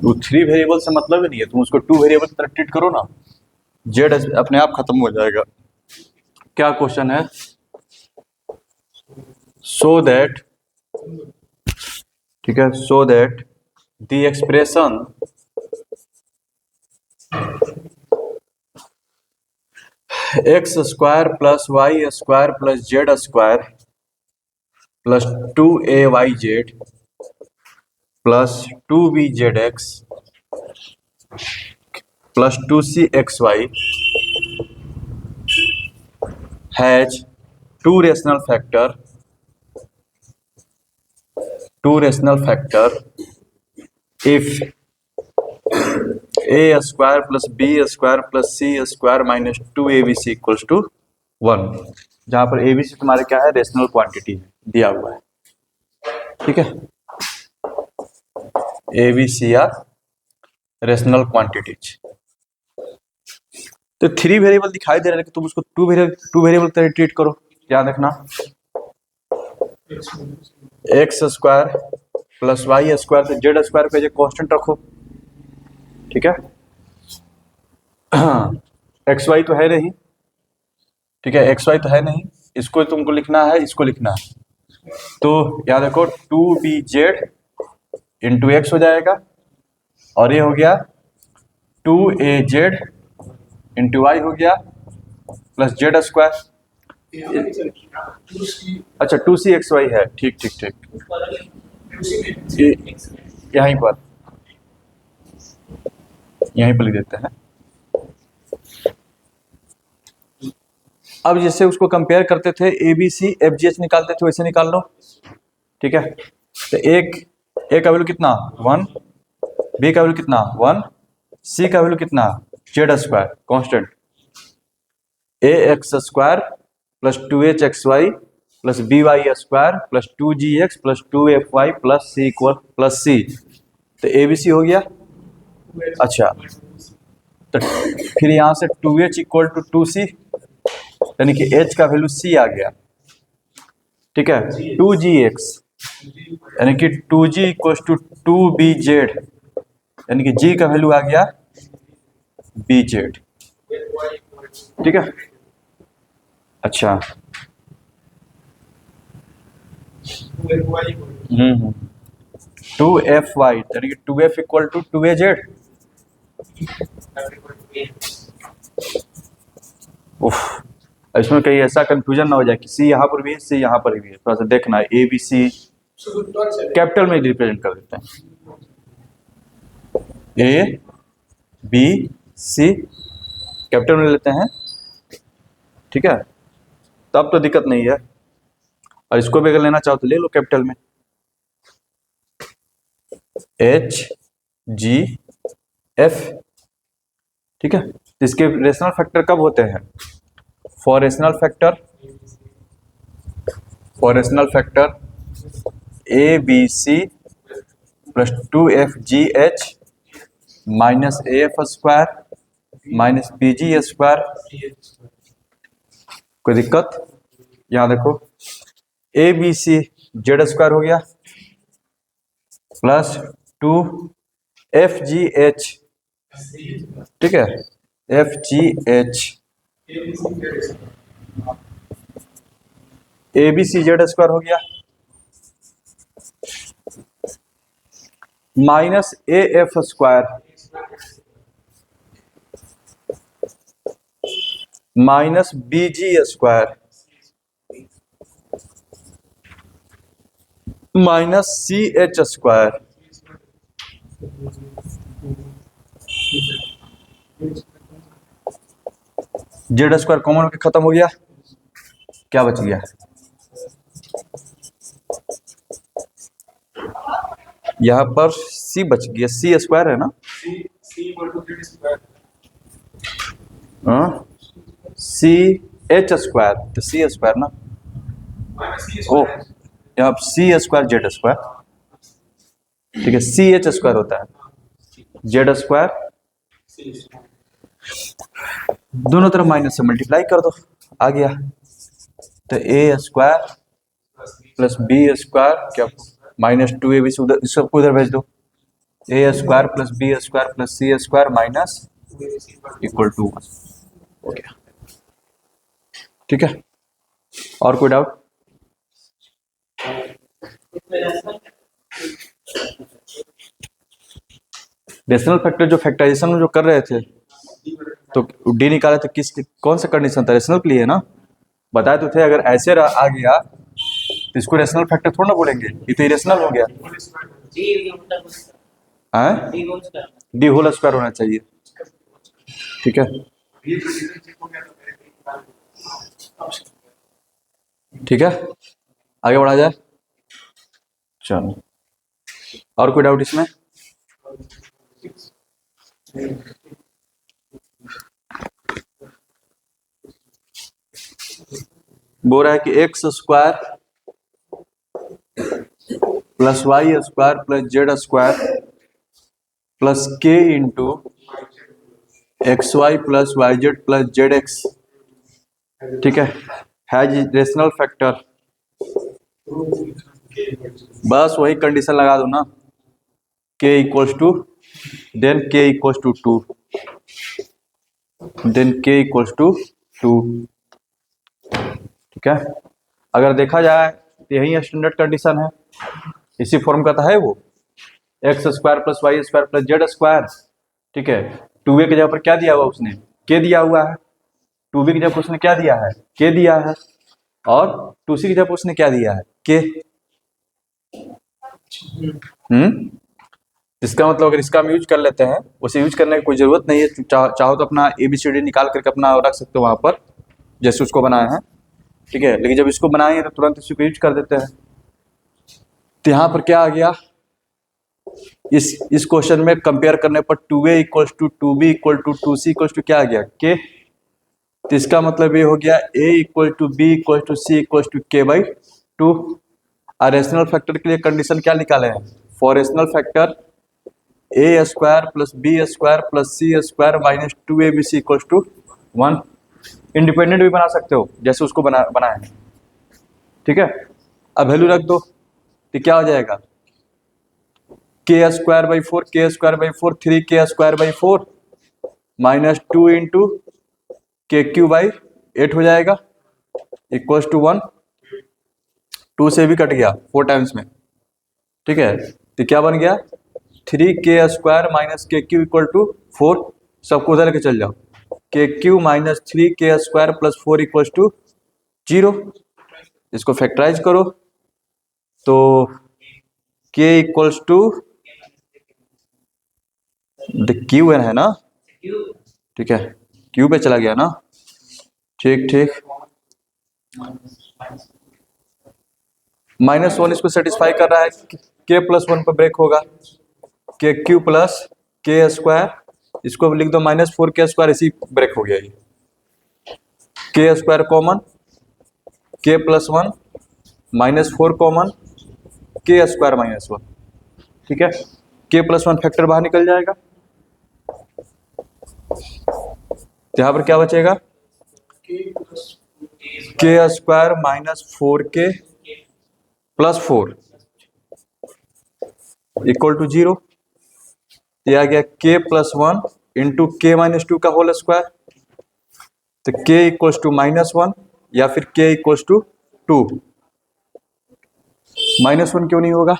वो 3 वेरिएबल से मतलब ही नहीं है, तुम उसको 2 वेरिएबल की तरह ट्रीट करो ना, जेड अपने आप खत्म हो जाएगा। क्या क्वेश्चन है? सो दैट, ठीक है, so that the expression X square plus Y square plus Z square plus 2AYZ plus 2BZX plus 2CXY has two rational factor if a square plus b square plus c square minus 2abc equals to 1, जहां पर abc तुम्हारे क्या है? Rational quantity दिया हुआ है, ठीक है। abc या रेशनल क्वांटिटीज। तो 3 वेरिएबल दिखाई दे रहे हैं कि तुम उसको 2 वेरिएबल तरह ट्रीट करो। क्या देखना, X square plus Y square से जेड स्क्वायर पे कांस्टेंट रखो, ठीक है। एक्स वाई तो है नहीं, ठीक है, एक्स वाई तो है नहीं, इसको तुमको लिखना है, इसको लिखना है। तो याद रखो 2BZ इंटू एक्स हो जाएगा, और ये हो गया 2AZ इंटू वाई हो गया प्लस जेड स्क्वायर। अच्छा 2CXY है, ठीक ठीक ठीक, यहीं पर लिख देते हैं। अब जैसे उसको कंपेयर करते थे, ABC FGH निकालते थे, वैसे निकाल लो, ठीक है। तो एक ए का वैल्यू कितना 1, बी का वैल्यू कितना 1, सी का वैल्यू कितना Z square constant, AX square plus 2HXY plus BY square plus 2GX plus 2FY plus C equal plus C। तो ABC हो गया। अच्छा, तो फिर यहाँ से 2H इक्वल टू 2C, यानी कि H का वैल्यू C आ गया, ठीक है। 2GX यानी कि 2G इक्वल टू 2BZ, यानी कि G का वैल्यू आ गया BZ, ठीक है। अच्छा 2FY यानी कि 2F इक्वल टू 2AZ। उफ, इसमें कहीं ऐसा कंफ्यूजन ना हो जाए कि सी यहाँ पर भी है, सी यहाँ पर भी है, थोड़ा सा देखना है। ABC कैपिटल में रिप्रेजेंट कर देते हैं, ABC कैपिटल में लेते हैं, ठीक है, तब तो दिक्कत नहीं है। और इसको भी अगर लेना चाहो तो ले लो कैपिटल में, HGF, ठीक है। इसके रेशनल फैक्टर कब होते हैं? For rational factor ABC plus 2FGH minus AF square minus BG square. कोई दिक्कत? यहां देखो ABC जेड स्क्वायर हो गया प्लस 2FGH, ठीक है, FGH ABC जेड स्क्वायर हो गया minus AF square minus BG square minus CH square, Z square common होकर खत्म हो गया, क्या बच गया? यहां पर C बच गया, C स्क्वायर है ना, CH स्क्वायर, तो C स्क्वायर ना, ओ यहाँ C स्क्वायर जेड स्क्वायर, ठीक है, CH स्क्वायर होता है, जेड स्क्वायर दोनों तरफ माइनस से मल्टीप्लाई कर दो, आ गया। तो A square plus B square क्या माइनस 2AB से उधर, सबको उधर भेज दो, A square plus B square plus C square minus equal to 1 हो गया। ठीक है, और कोई डाउट? रेशनल फैक्टर जो फैक्टराइजेशन में जो कर रहे थे तो डी निकाले तो किस कौन सा कंडीशन था? रेशनल के लिए ना, बताए तो थे। अगर ऐसे आ गया तो इसको रेशनल फैक्टर थोड़ा ना बोलेंगे, ये तो इरेशनल हो गया। डी होल स्क्वायर होना चाहिए। ठीक है, ठीक है, आगे बढ़ा जाए। चलो, और कोई डाउट इसमें? बोल रहा है कि x square plus Y square plus Z square plus k into x y plus y z plus z x, ठीक है, हैज रेशनल फैक्टर। बस वही कंडीशन लगा दो ना, के इक्वल्स टू देन के इक्वल्स टू 2 देन के इक्वल्स टू 2। ठीक है, अगर देखा जाए तो यही स्टैंडर्ड कंडीशन है, इसी फॉर्म का तो है वो, X square plus Y square plus Z square. ठीक है, 2a की जगह पर क्या दिया हुआ उसने? के दिया हुआ है। 2b की जगह पर उसने क्या दिया है? के दिया है। और 2c की जगह पर उसने क्या दिया है? के। इसका मतलब अगर इसका हम यूज कर लेते हैं, उसे यूज करने की कोई जरूरत नहीं है। चाहो तो अपना ABCD निकाल करके अपना रख सकते हो वहां पर, जैसे उसको बनाया है। ठीक है, लेकिन जब इसको बनाएंगे तो तुरंत इसी को यूज कर देते हैं। तो यहाँ पर क्या आ गया, इस क्वेश्चन में कंपेयर करने पर 2a equals to 2b equal to 2c equals to क्या आ गया? के। तो इसका मतलब ये हो गया a equal to B equal to C equal to K by 2। Rational factor के लिए कंडीशन क्या निकाले हैं? For rational factor A square plus B square plus C square minus 2abc equals to 1। Independent भी बना सकते हो जैसे उसको बनाए हैं। ठीक है, अब वैल्यू रख दो तो क्या हो जाएगा? के स्क्वायर बाई 4 के स्क्वायर बाई 4 3 के स्क्वायर बाई 4 माइनस 2 इंटू के क्यू बाई 8 हो जाएगा इक्वल्स टू 1। 2 से भी कट गया 4 टाइम्स में। ठीक है, तो क्या बन गया? 3 के स्क्वायर माइनस के क्यू इक्वल टू 4। सबको उधर लेके चल जाओ, के क्यू माइनस 3 के स्क्वायर प्लस 4 इक्वल्स टू 0। इसको फैक्टराइज करो तो k इक्वल्स टू क्यू है ना। ठीक है, क्यू पे चला गया ना। ठीक ठीक, -1 इसको सेटिस्फाई कर रहा है, के प्लस 1 पर ब्रेक होगा, के क्यू प्लस के स्क्वायर, इसको लिख दो -4 के स्क्वायर, इसी ब्रेक हो गया ये। के स्क्वायर कॉमन, के प्लस 1 -4 कॉमन, के स्क्वायर -1। ठीक है, के प्लस 1 फैक्टर बाहर निकल जाएगा, यहां पर क्या बचेगा? के स्क्वायर -4 के प्लस 4 इक्वल टू 0। दिया गया के प्लस 1 इंटू के माइनस 2 का होल स्क्वायर, तो के इक्वल्स टू -1 या फिर के इक्वल्स टू 2। -1 क्यों नहीं होगा?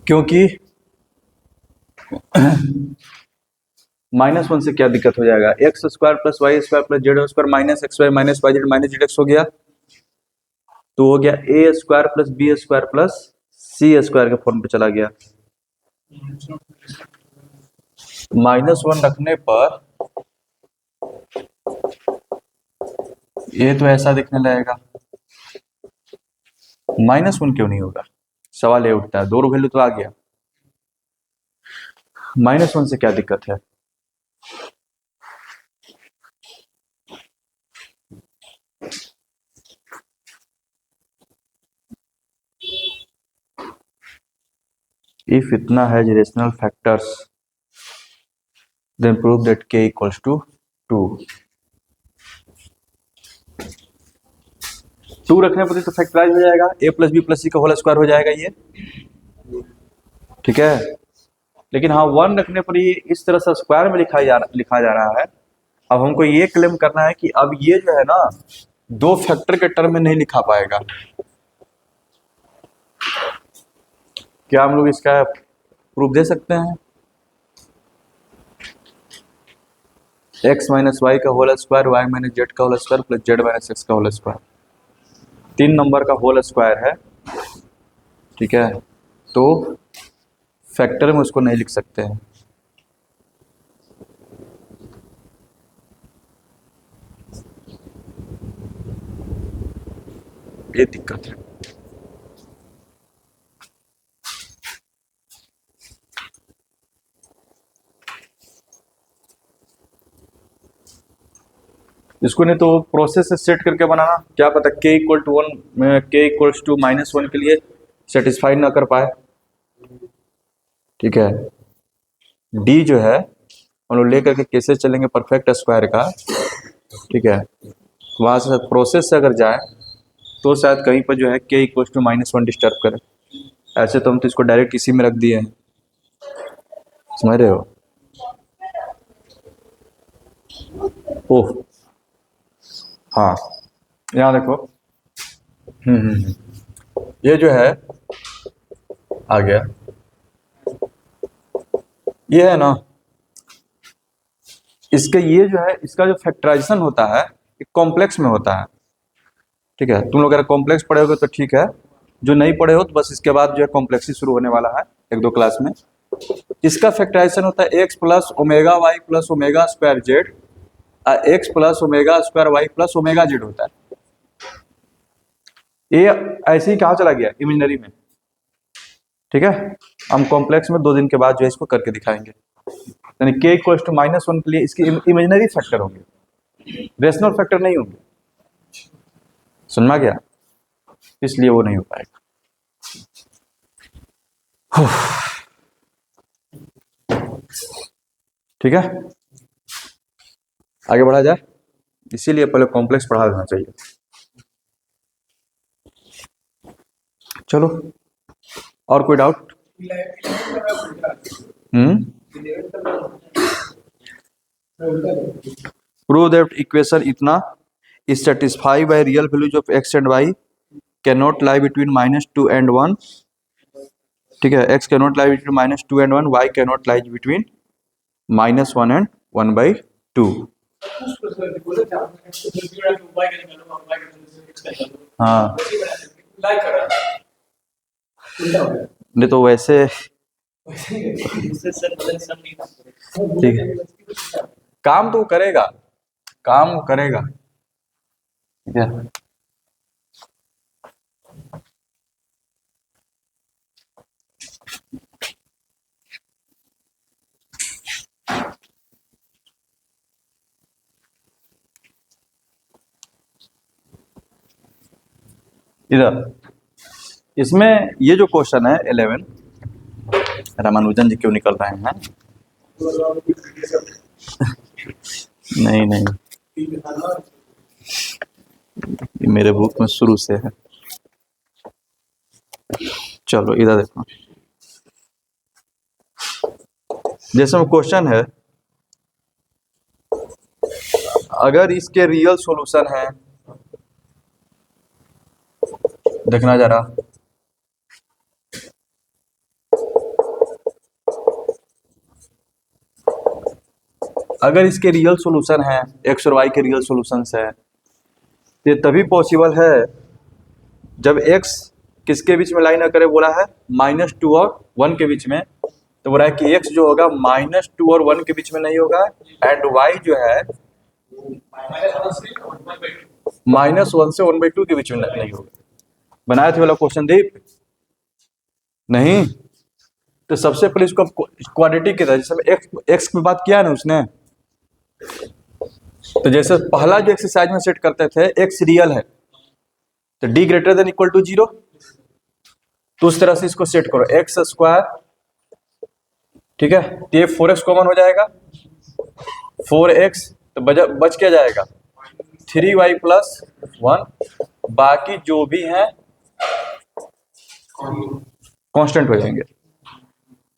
क्योंकि -1 से क्या दिक्कत हो जाएगा? X square plus Y square plus Z square minus x y minus y z minus z x हो गया, तो हो गया ए square plus B square plus C square के फॉर्म पे चला गया। -1 रखने पर ये तो ऐसा दिखने लगेगा, -1 क्यों नहीं होगा? सवाल ये उठता है, दो वैल्यू तो आ गया, -1 से क्या दिक्कत है? If इतना है rational factors then prove that k equals to 2। 2 रखने पर तो फैक्टराइज हो जाएगा, a प्लस बी प्लस सी का होल स्क्वायर हो जाएगा ये। ठीक है, लेकिन हाँ 1 रखने पर ये इस तरह से स्क्वायर में लिखा जा रहा है। अब हमको ये क्लेम करना है कि अब ये जो है ना दो फैक्टर के टर्म में नहीं लिखा पाएगा। क्या हम लोग इसका प्रूफ दे सकते हैं? x माइनस वाई का whole square, y minus z का whole square plus z minus x का होल स्क्वायर, 3 नंबर का होल स्क्वायर है। ठीक है, तो फैक्टर में उसको नहीं लिख सकते हैं। ये दिक्कत है। इसको नहीं तो प्रोसेस से सेट करके बनाना, क्या पता k इक्वल टू 1 में k इक्वल्स टू -1 के लिए सेटिस्फाई ना कर पाए। ठीक है, d जो है हम लोग लेकर के कैसे चलेंगे परफेक्ट स्क्वायर का। ठीक है, वहां से प्रोसेस से अगर जाए तो शायद कहीं पर जो है k इक्वल्स टू -1 डिस्टर्ब करे। ऐसे तो हम तो इसको डायरेक्ट इसी में रख दिए हैं, समझ रहे हो। ओह हाँ, यहाँ देखो। ये जो है आ गया, ये है ना, इसके ये जो है इसका जो फैक्टराइजेशन होता है एक कॉम्प्लेक्स में होता है। ठीक है, तुम लोग अगर कॉम्प्लेक्स पढ़े होगे तो ठीक है, जो नहीं पढ़े हो तो बस इसके बाद जो है कॉम्प्लेक्स ही शुरू होने वाला है 1-2 क्लास में। इसका फैक्टराइजेशन होता है X plus omega Y plus omega square Z, X plus omega square Y plus omega Z होता है। ये ऐसे ही कहाँ चला गया इमेजिनरी में। ठीक है, हम कॉम्प्लेक्स में 2 दिन के बाद जो है इसको करके दिखाएंगे। यानी k इक्वल्स टू -1 के लिए इसके इमेजिनरी फैक्टर होंगे, रेशनल फैक्टर नहीं होंगे। समझ में गया, इसलिए वो नहीं हो पाएगा। ठीक है, आगे बढ़ा जाए, इसीलिए पहले कॉम्प्लेक्स पढ़ा देना चाहिए। चलो, और कोई डाउट? प्रूव दैट इक्वेशन इतना is satisfied by real values of x and y cannot lie between -2 and 1। ठीक है, x cannot lie between -2 and 1, y cannot lie between -1 and 1/2। हाँ, नहीं तो वैसे ठीक है, काम तो करेगा, काम करेगा। ठीक है, इधर इसमें ये जो क्वेश्चन है 11, रामानुजन जी क्यों निकल रहे हैं? नहीं नहीं, ये मेरे बुक में शुरू से है। चलो इधर देखो, जैसे क्वेश्चन है अगर इसके रियल सॉल्यूशन है, देखना जरा, अगर इसके रियल सॉल्यूशन है एक्स और वाई के रियल सॉल्यूशंस है तो ये तभी पॉसिबल है जब x किसके बीच में लाई ना करे, बोला है -2 और 1 के बीच में। तो बोला है कि x जो होगा -2 और 1 के बीच में नहीं होगा, एंड y जो है -1 से 1/2 के बीच में नहीं होगा। बनाया थे वाला क्वेश्चन दीप? नहीं, तो सबसे पहले इसको क्वाड्रेटिक के था, जैसे x की बात किया ना उसने, तो जैसे पहला जो एक्सरसाइज में सेट करते थे x रियल है तो d greater than equal to 0, तो उस तरह से इसको सेट करो एक्स स्क्वायर। ठीक है, तो ये 4x कॉमन हो जाएगा, 4x तो बच क्या जाएगा 3y प्लस 1, बाकी जो भी है कांस्टेंट हो जाएंगे।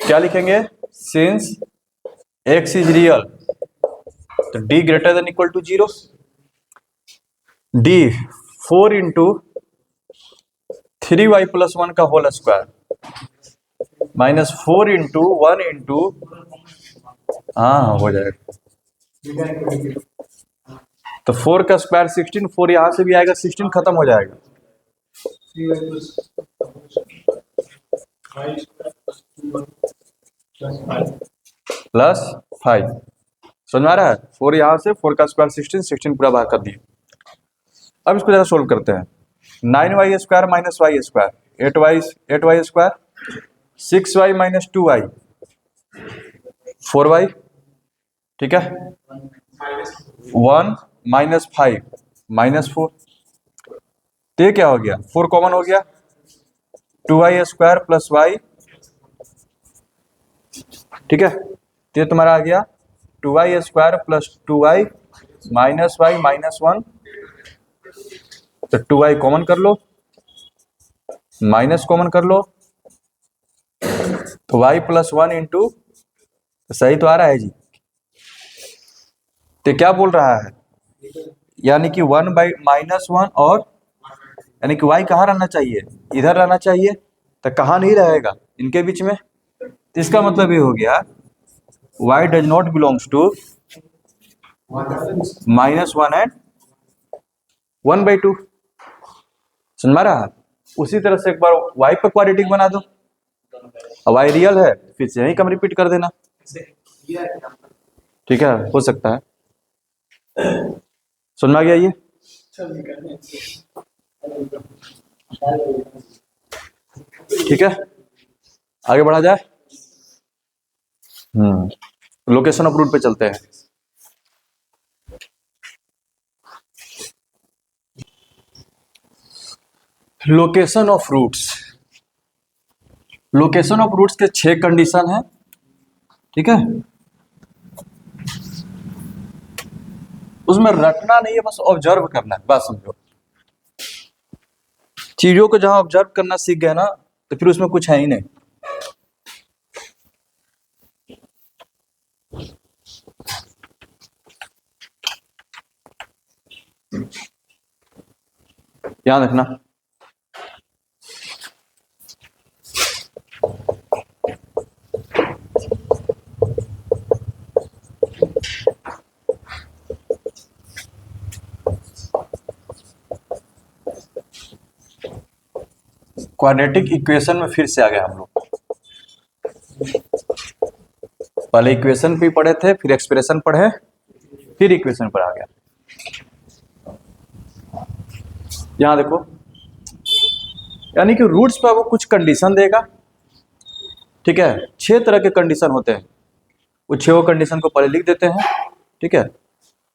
क्या लिखेंगे, सिंस x इज रियल तो d greater than equal to 0, d 4 into 3y plus 1 का whole square minus 4 into 1 into, हाँ हो जाएगा, तो 4 का स्क्वायर 16, 4 यहां से भी आएगा, 16 खत्म हो जाएगा, प्लस 5, समझ में आ रहा है, 4 यहां से, 4 का स्क्वायर 16, 16 पूरा बाहर कर दिए। अब इसको जरा सोल्व करते हैं, 9y square minus Y square 8y square, 6y minus 2y 4y, ठीक है, 1 माइनस 5 माइनस 4, तो ये क्या हो गया, 4 कॉमन हो गया, 2y स्क्वायर प्लस y, ठीक है, तो ये तुम्हारा आ गया 2y square plus 2y minus y minus 1, तो 2y कॉमन कर लो, माइनस कॉमन कर लो, तो y प्लस 1 इंटू, सही तो आ रहा है जी, तो क्या बोल रहा है, यानी कि 1 बाई माइनस 1, और यानी कि y कहाँ रहना चाहिए, इधर रहना चाहिए, तो कहाँ नहीं रहेगा, इनके बीच में, तो इसका मतलब ये हो गया y does not belongs to minus 1 and 1/2, समझ में आ रहा है। उसी तरह से एक बार y पर क्वाड्रेटिक बना दो, अब y रियल है, फिर से यही कम रिपीट कर देना, ठीक है, हो सकता है, समझ में आ गया ये, ठीक है, आगे बढ़ा जाए, लोकेशन ऑफ रूट पे चलते हैं। Location of roots, location of roots के 6 कंडीशन है, ठीक है, उसमें रटना नहीं है, बस ऑब्जर्व करना है, बात समझो, चीजों को जहां ऑब्जर्व करना सीख गए ना, तो फिर उसमें कुछ है ही नहीं। याद रखना, क्वाड्रेटिक इक्वेशन में फिर से आ गए हम लोग, पहले इक्वेशन भी पढ़े थे, फिर एक्सप्रेशन पढ़े, फिर इक्वेशन पर आ गया। यहां देखो, यानी कि रूट्स पर वो कुछ कंडीशन देगा, ठीक है, 6 तरह के कंडीशन होते हैं, वो 6 कंडीशन को पहले लिख देते हैं, ठीक है,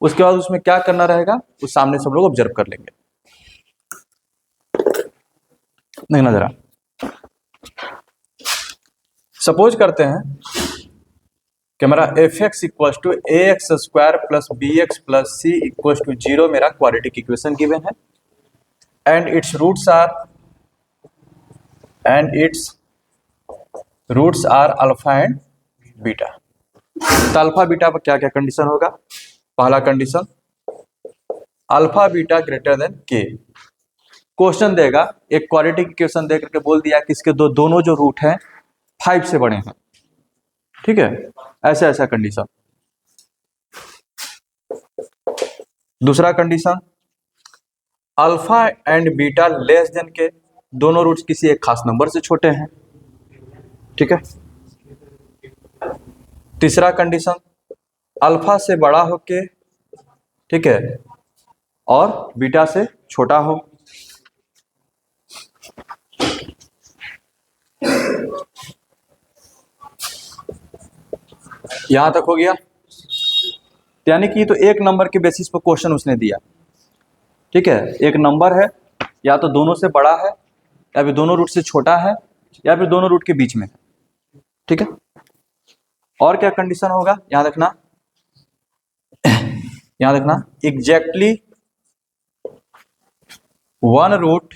उसके बाद उसमें क्या करना रहेगा, उस सामने सब लोग ऑब्जर्व कर लेंगे। देखना जरा, सपोज करते हैं कि मेरा F X equal to A x square plus B x plus C equal to 0 मेरा क्वाड्रेटिक इक्वेशन गिवन है, and its roots are alpha and beta. तो अल्फा बीटा पर क्या क्या कंडीशन होगा, पहला condition alpha beta greater than K, question देगा, एक क्वाड्रेटिक इक्वेशन दे करके बोल दिया कि इसके दोनों जो रूट हैं 5 से बड़े हैं, ठीक है, ऐसा ऐसा कंडीशन। दूसरा condition alpha and beta less than के, दोनों रूट्स किसी एक खास नंबर से छोटे हैं, ठीक है। तीसरा कंडीशन अल्फा से बड़ा हो के, ठीक है, और बीटा से छोटा हो। यहां तक हो गया, यानी कि तो एक नंबर के बेसिस पर क्वेश्चन उसने दिया, ठीक है, एक नंबर है, या तो दोनों से बड़ा है, या फिर दोनों रूट से छोटा है, या फिर दोनों रूट के बीच में है, ठीक है। और क्या कंडीशन होगा, याद रखना, याद रखना, exactly 1 root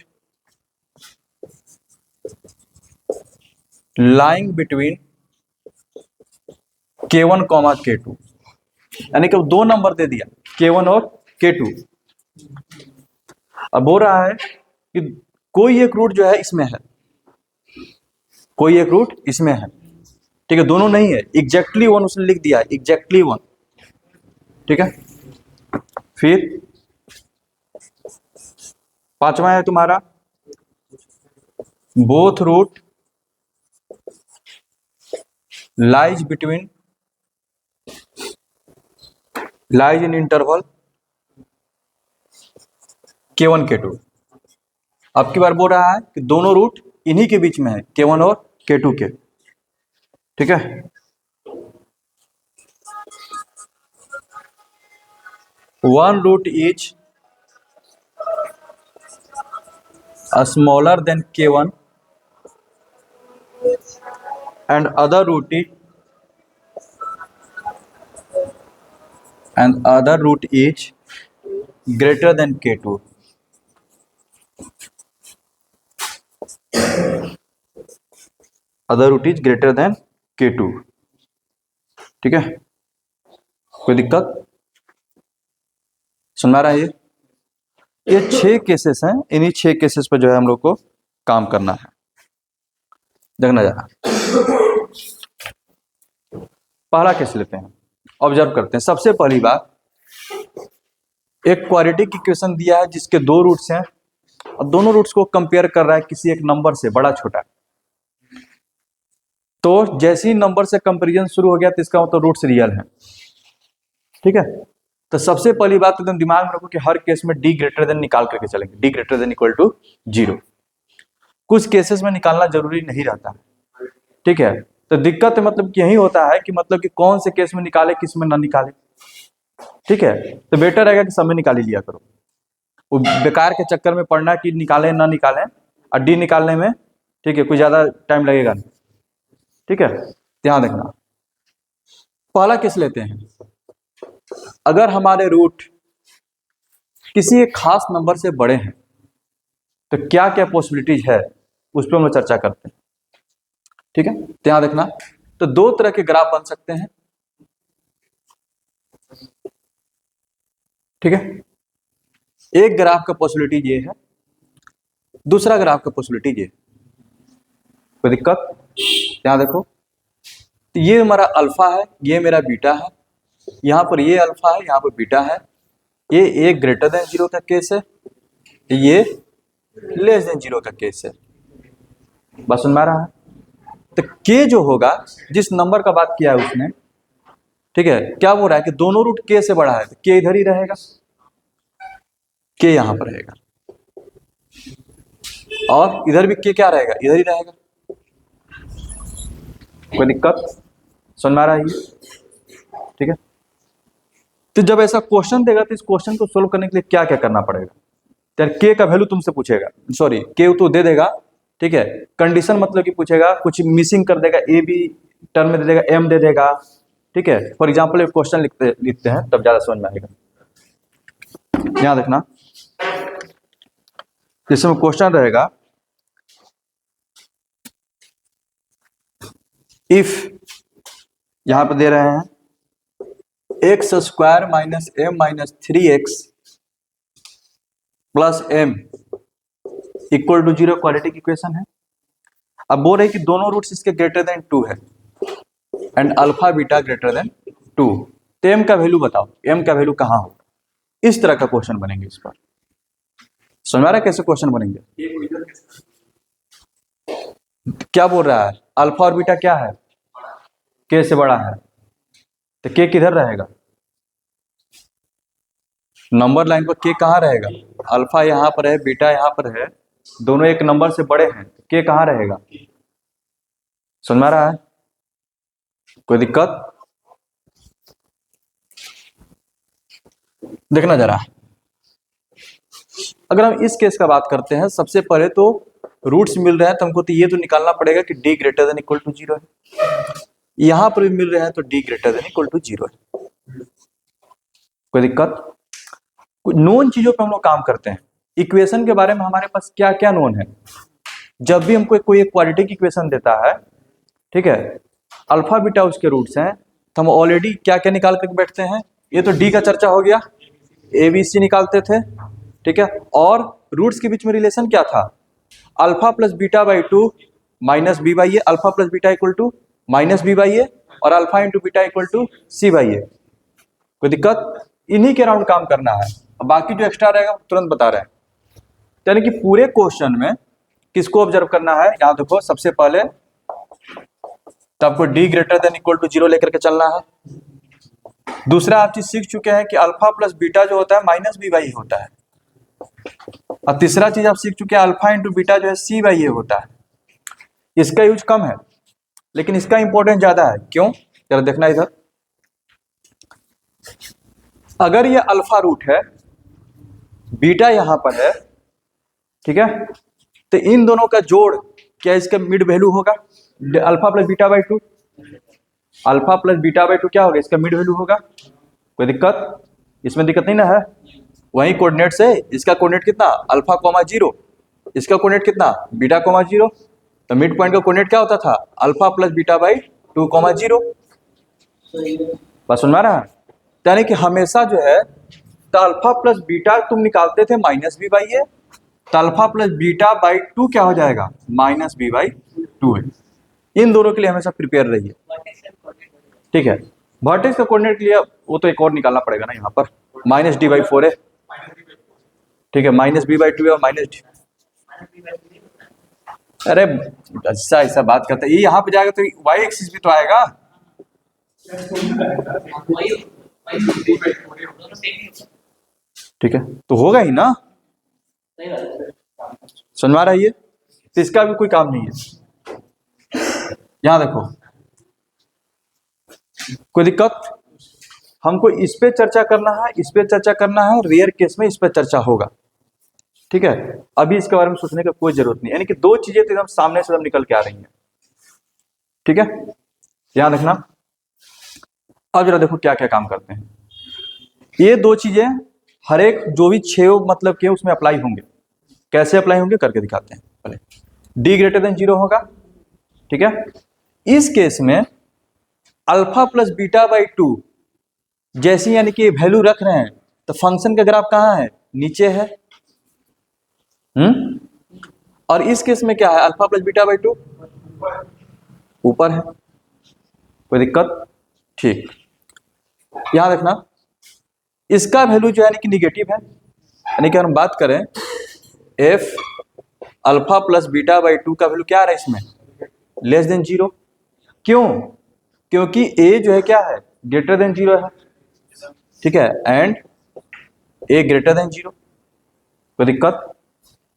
lying between K1 comma K2, यानी कि दो नंबर दे दिया K1 और K2। अब हो रहा है कि कोई एक रूट जो है इसमें है, कोई एक रूट इसमें है, ठीक है, दोनों नहीं है, एग्जैक्टली वन उसने लिख दिया है, एग्जैक्टली वन, ठीक है। फिर पांचवा है तुम्हारा both root lies in interval K1 K2। अब की बार बोल रहा है कि दोनों रूट इन्हीं के बीच में है, K1 और K2 के, ठीक है। One root is smaller than K1 and other root is greater than K2। Other root is greater than K2, ठीक है। कोई दिक्कत सुन रहा है? ये 6 केसेस हैं, इन्हीं 6 केसेस पर जो है हम लोग को काम करना है, देखना जरा। पहला केस लेते हैं, ऑब्जर्व करते हैं। सबसे पहली बात, एक क्वाड्रेटिक इक्वेशन दिया है जिसके दो रूट्स हैं और दोनों रूट्स को कंपेयर कर रहा है किसी एक नंबर से, बड़ा छोटा। तो जैसे ही नंबर से कंपैरिजन शुरू हो गया तो इसका मतलब रूट्स रियल है, ठीक है। तो सबसे पहली बात एकदम दिमाग में रखो कि हर केस में डी ग्रेटर देन निकाल करके चलेंगे, D greater than equal to 0। कुछ केसेस में निकालना जरूरी नहीं रहता, ठीक है। तो दिक्कत मतलब कि यही होता है कि मतलब कि कौन से केस में निकाले, किस में ना निकाले, ठीक है। तो बेटर रहेगा कि सब में निकाल ही लिया करो, वो बेकार के चक्कर में पड़ना कि निकालें ना निकालें, और डी निकालने में, ठीक है, कोई ज्यादा टाइम लगेगा नहीं, ठीक है, ध्यान रखना। पहला केस लेते हैं, अगर हमारे रूट किसी एक खास नंबर से बड़े हैं तो क्या क्या पॉसिबिलिटीज है उस पर हम लोग चर्चा करते हैं, ठीक है, ध्यान रखना। तो दो तरह के ग्राफ बन सकते हैं, ठीक है। एक ग्राफ का पॉसिबिलिटी ये है, दूसरा ग्राफ का पॉसिबिलिटी ये। कोई दिक्कत? ध्यान देखो, तो ये हमारा अल्फा है, ये मेरा बीटा है, यहां पर ये अल्फा है, यहां पर बीटा है, ये एक ग्रेटर देन 0 का केस है, ये लेस देन 0 का केस है। बस सुन में आ रहा है? तो के जो होगा, जिस नंबर का बात किया है उसने, ठीक है, क्या बोल रहा है कि दोनों रूट के से बड़ा है, तो के इधर ही रहेगा, के यहां पर रहेगा, और इधर भी के क्या रहेगा, इधर ही रहेगा। कोई दिक्कत सुन में आ रहा है? ठीक है। तो जब ऐसा क्वेश्चन देगा तो इस क्वेश्चन को सोल्व करने के लिए क्या क्या करना पड़ेगा? यार के का वैल्यू तुमसे पूछेगा, सॉरी के तो दे देगा, ठीक है, कंडीशन मतलब कि पूछेगा, कुछ मिसिंग कर देगा, ए बी टर्म में दे देगा, एम दे देगा, ठीक है। फॉर एग्जाम्पल एक क्वेश्चन लिखते हैं तब ज्यादा समझ में आएगा, ध्यान रखना। जिसमें क्वेश्चन रहेगा, इफ यहां पर दे रहे हैं X square minus M minus 3x plus M equal to 0 quadratic equation है। अब बोल रहे कि दोनों रूट्स इसके ग्रेटर देन 2 है and alpha beta greater then 2। तो एम का वैल्यू बताओ, एम का वैल्यू कहां होगा? इस तरह का क्वेश्चन बनेंगे। इस पर समझ आ रहा है कैसे क्वेश्चन बनेंगे? क्या बोल रहा है, अल्फा और बीटा क्या है, के से बड़ा है, तो के किधर रहेगा? नंबर लाइन पर के कहाँ रहेगा? अल्फा यहां पर है, बीटा यहां पर है, दोनों एक नंबर से बड़े हैं, के कहाँ रहेगा? समझ में आ रहा है? कोई दिक्कत? देखना जरा, अगर हम इस केस का बात करते हैं, सबसे पहले तो रूट्स मिल रहे हैं तो हमको तो ये तो निकालना पड़ेगा कि D greater than equal to 0 है। यहां पर भी मिल रहे हैं तो D greater than equal to 0 है। कोई दिक्कत? कुछ नोन चीजों पे हम लोग काम करते हैं। इक्वेशन के बारे में हमारे पास क्या क्या नोन है? जब भी हमको कोई एक क्वाड्रेटिक इक्वेशन देता है, ठीक है, अल्फा बीटा उसके रूट्स हैं, तो हम ऑलरेडी क्या क्या निकाल करके बैठते हैं, ये तो डी का चर्चा हो गया, ABC निकालते थे, ठीक है। और रूट्स के बीच में रिलेशन क्या था, alpha plus beta by two minus B by a, alpha plus beta equal to minus B by a, और alpha into beta equal to c by a. कोई दिक्कत, इन्हीं के अराउंड काम करना है, बाकी जो एक्स्ट्रा रहेगा तुरंत बता रहे हैं। यानी कि पूरे क्वेश्चन में किसको ऑब्जर्व करना है, यहां देखो सबसे पहले तो आपको D greater than equal to 0 लेकर के चलना है। दूसरा आप चीज सीख चुके हैं कि अल्फा प्लस बीटा जो होता है माइनस बी बाई होता है। और तीसरा चीज आप सीख चुके हैं अल्फा इंटू बीटा जो है सी बाई ए होता है। इसका यूज कम है लेकिन इसका इंपॉर्टेंस ज्यादा है। क्यों, जरा देखना इधर, अगर ये अल्फा रूट है, बीटा यहां पर है, ठीक है, तो इन दोनों का जोड़ क्या इसका मिड वैल्यू होगा, alpha plus beta by to, alpha plus beta by to क्या होगा, इसका मिड वैल्यू होगा। कोई दिक्कत, इसमें दिक्कत नहीं ना है। वही कोऑर्डिनेट से इसका कोऑर्डिनेट कितना, अल्फा कोमा 0, इसका कोऑर्डिनेट कितना, बीटा कोमा 0, तो मिड पॉइंट का कोऑर्डिनेट क्या होता था, alpha plus beta by 2 comma 0। बस सुन रहा है, यानी कि हमेशा जो है तो अल्फा प्लस बीटा तुम निकालते थे माइनस बी बाई ए, तो अल्फा प्लस बीटा बाई 2 क्या हो जाएगा, माइनस बी बाई 2 है। इन दोनों के लिए हमेशा प्रिपेयर रहिए, ठीक है। वर्टेक्स का कोऑर्डिनेट के लिए वो तो एक और निकालना पड़ेगा ना, यहाँ पर माइनस डी बाई 4 है, ठीक है, माइनस बी बाई 2 है और माइनस डी, अरे ऐसा ऐसा बात करते हैं, ये यहाँ पे जाएगा तो वाई एक्सिस भी तो आएगा, ठीक है, तो होगा ही ना, समझ रहा है ये, तो इसका भी कोई काम नहीं है। यहां देखो, कोई दिक्कत, हमको इस पे चर्चा करना है, इस पे चर्चा करना है, रेयर केस में इस पे चर्चा होगा, ठीक है। अभी इसके बारे में सोचने का कोई जरूरत नहीं, यानी कि दो चीजें तो एकदम सामने से एकदम निकल के आ रही हैं, ठीक है, ध्यान रखना। अब जरा देखो क्या क्या काम करते हैं ये दो चीजें, हर एक जो भी 6 मतलब के उसमें अप्लाई होंगे। कैसे अप्लाई होंगे करके दिखाते हैं। पहले डी ग्रेटर देन 0 होगा, ठीक है। इस केस में अल्फा प्लस बीटा बाई 2 जैसी यानी कि वैल्यू रख रहे हैं तो फंक्शन का ग्राफ कहाँ है, नीचे है, और इस केस में क्या है, अल्फा प्लस बीटा बाई 2 ऊपर है। कोई दिक्कत, ठीक। यहां देखना, इसका वैल्यू जो है यानी कि निगेटिव है, यानी कि हम बात करें F alpha plus beta by 2 का वैल्यू क्या आ रहा है इसमें, लेस देन 0। क्यों, क्योंकि ए जो है क्या है, ग्रेटर देन 0 है, ठीक है, एंड ए ग्रेटर देन 0। कोई दिक्कत,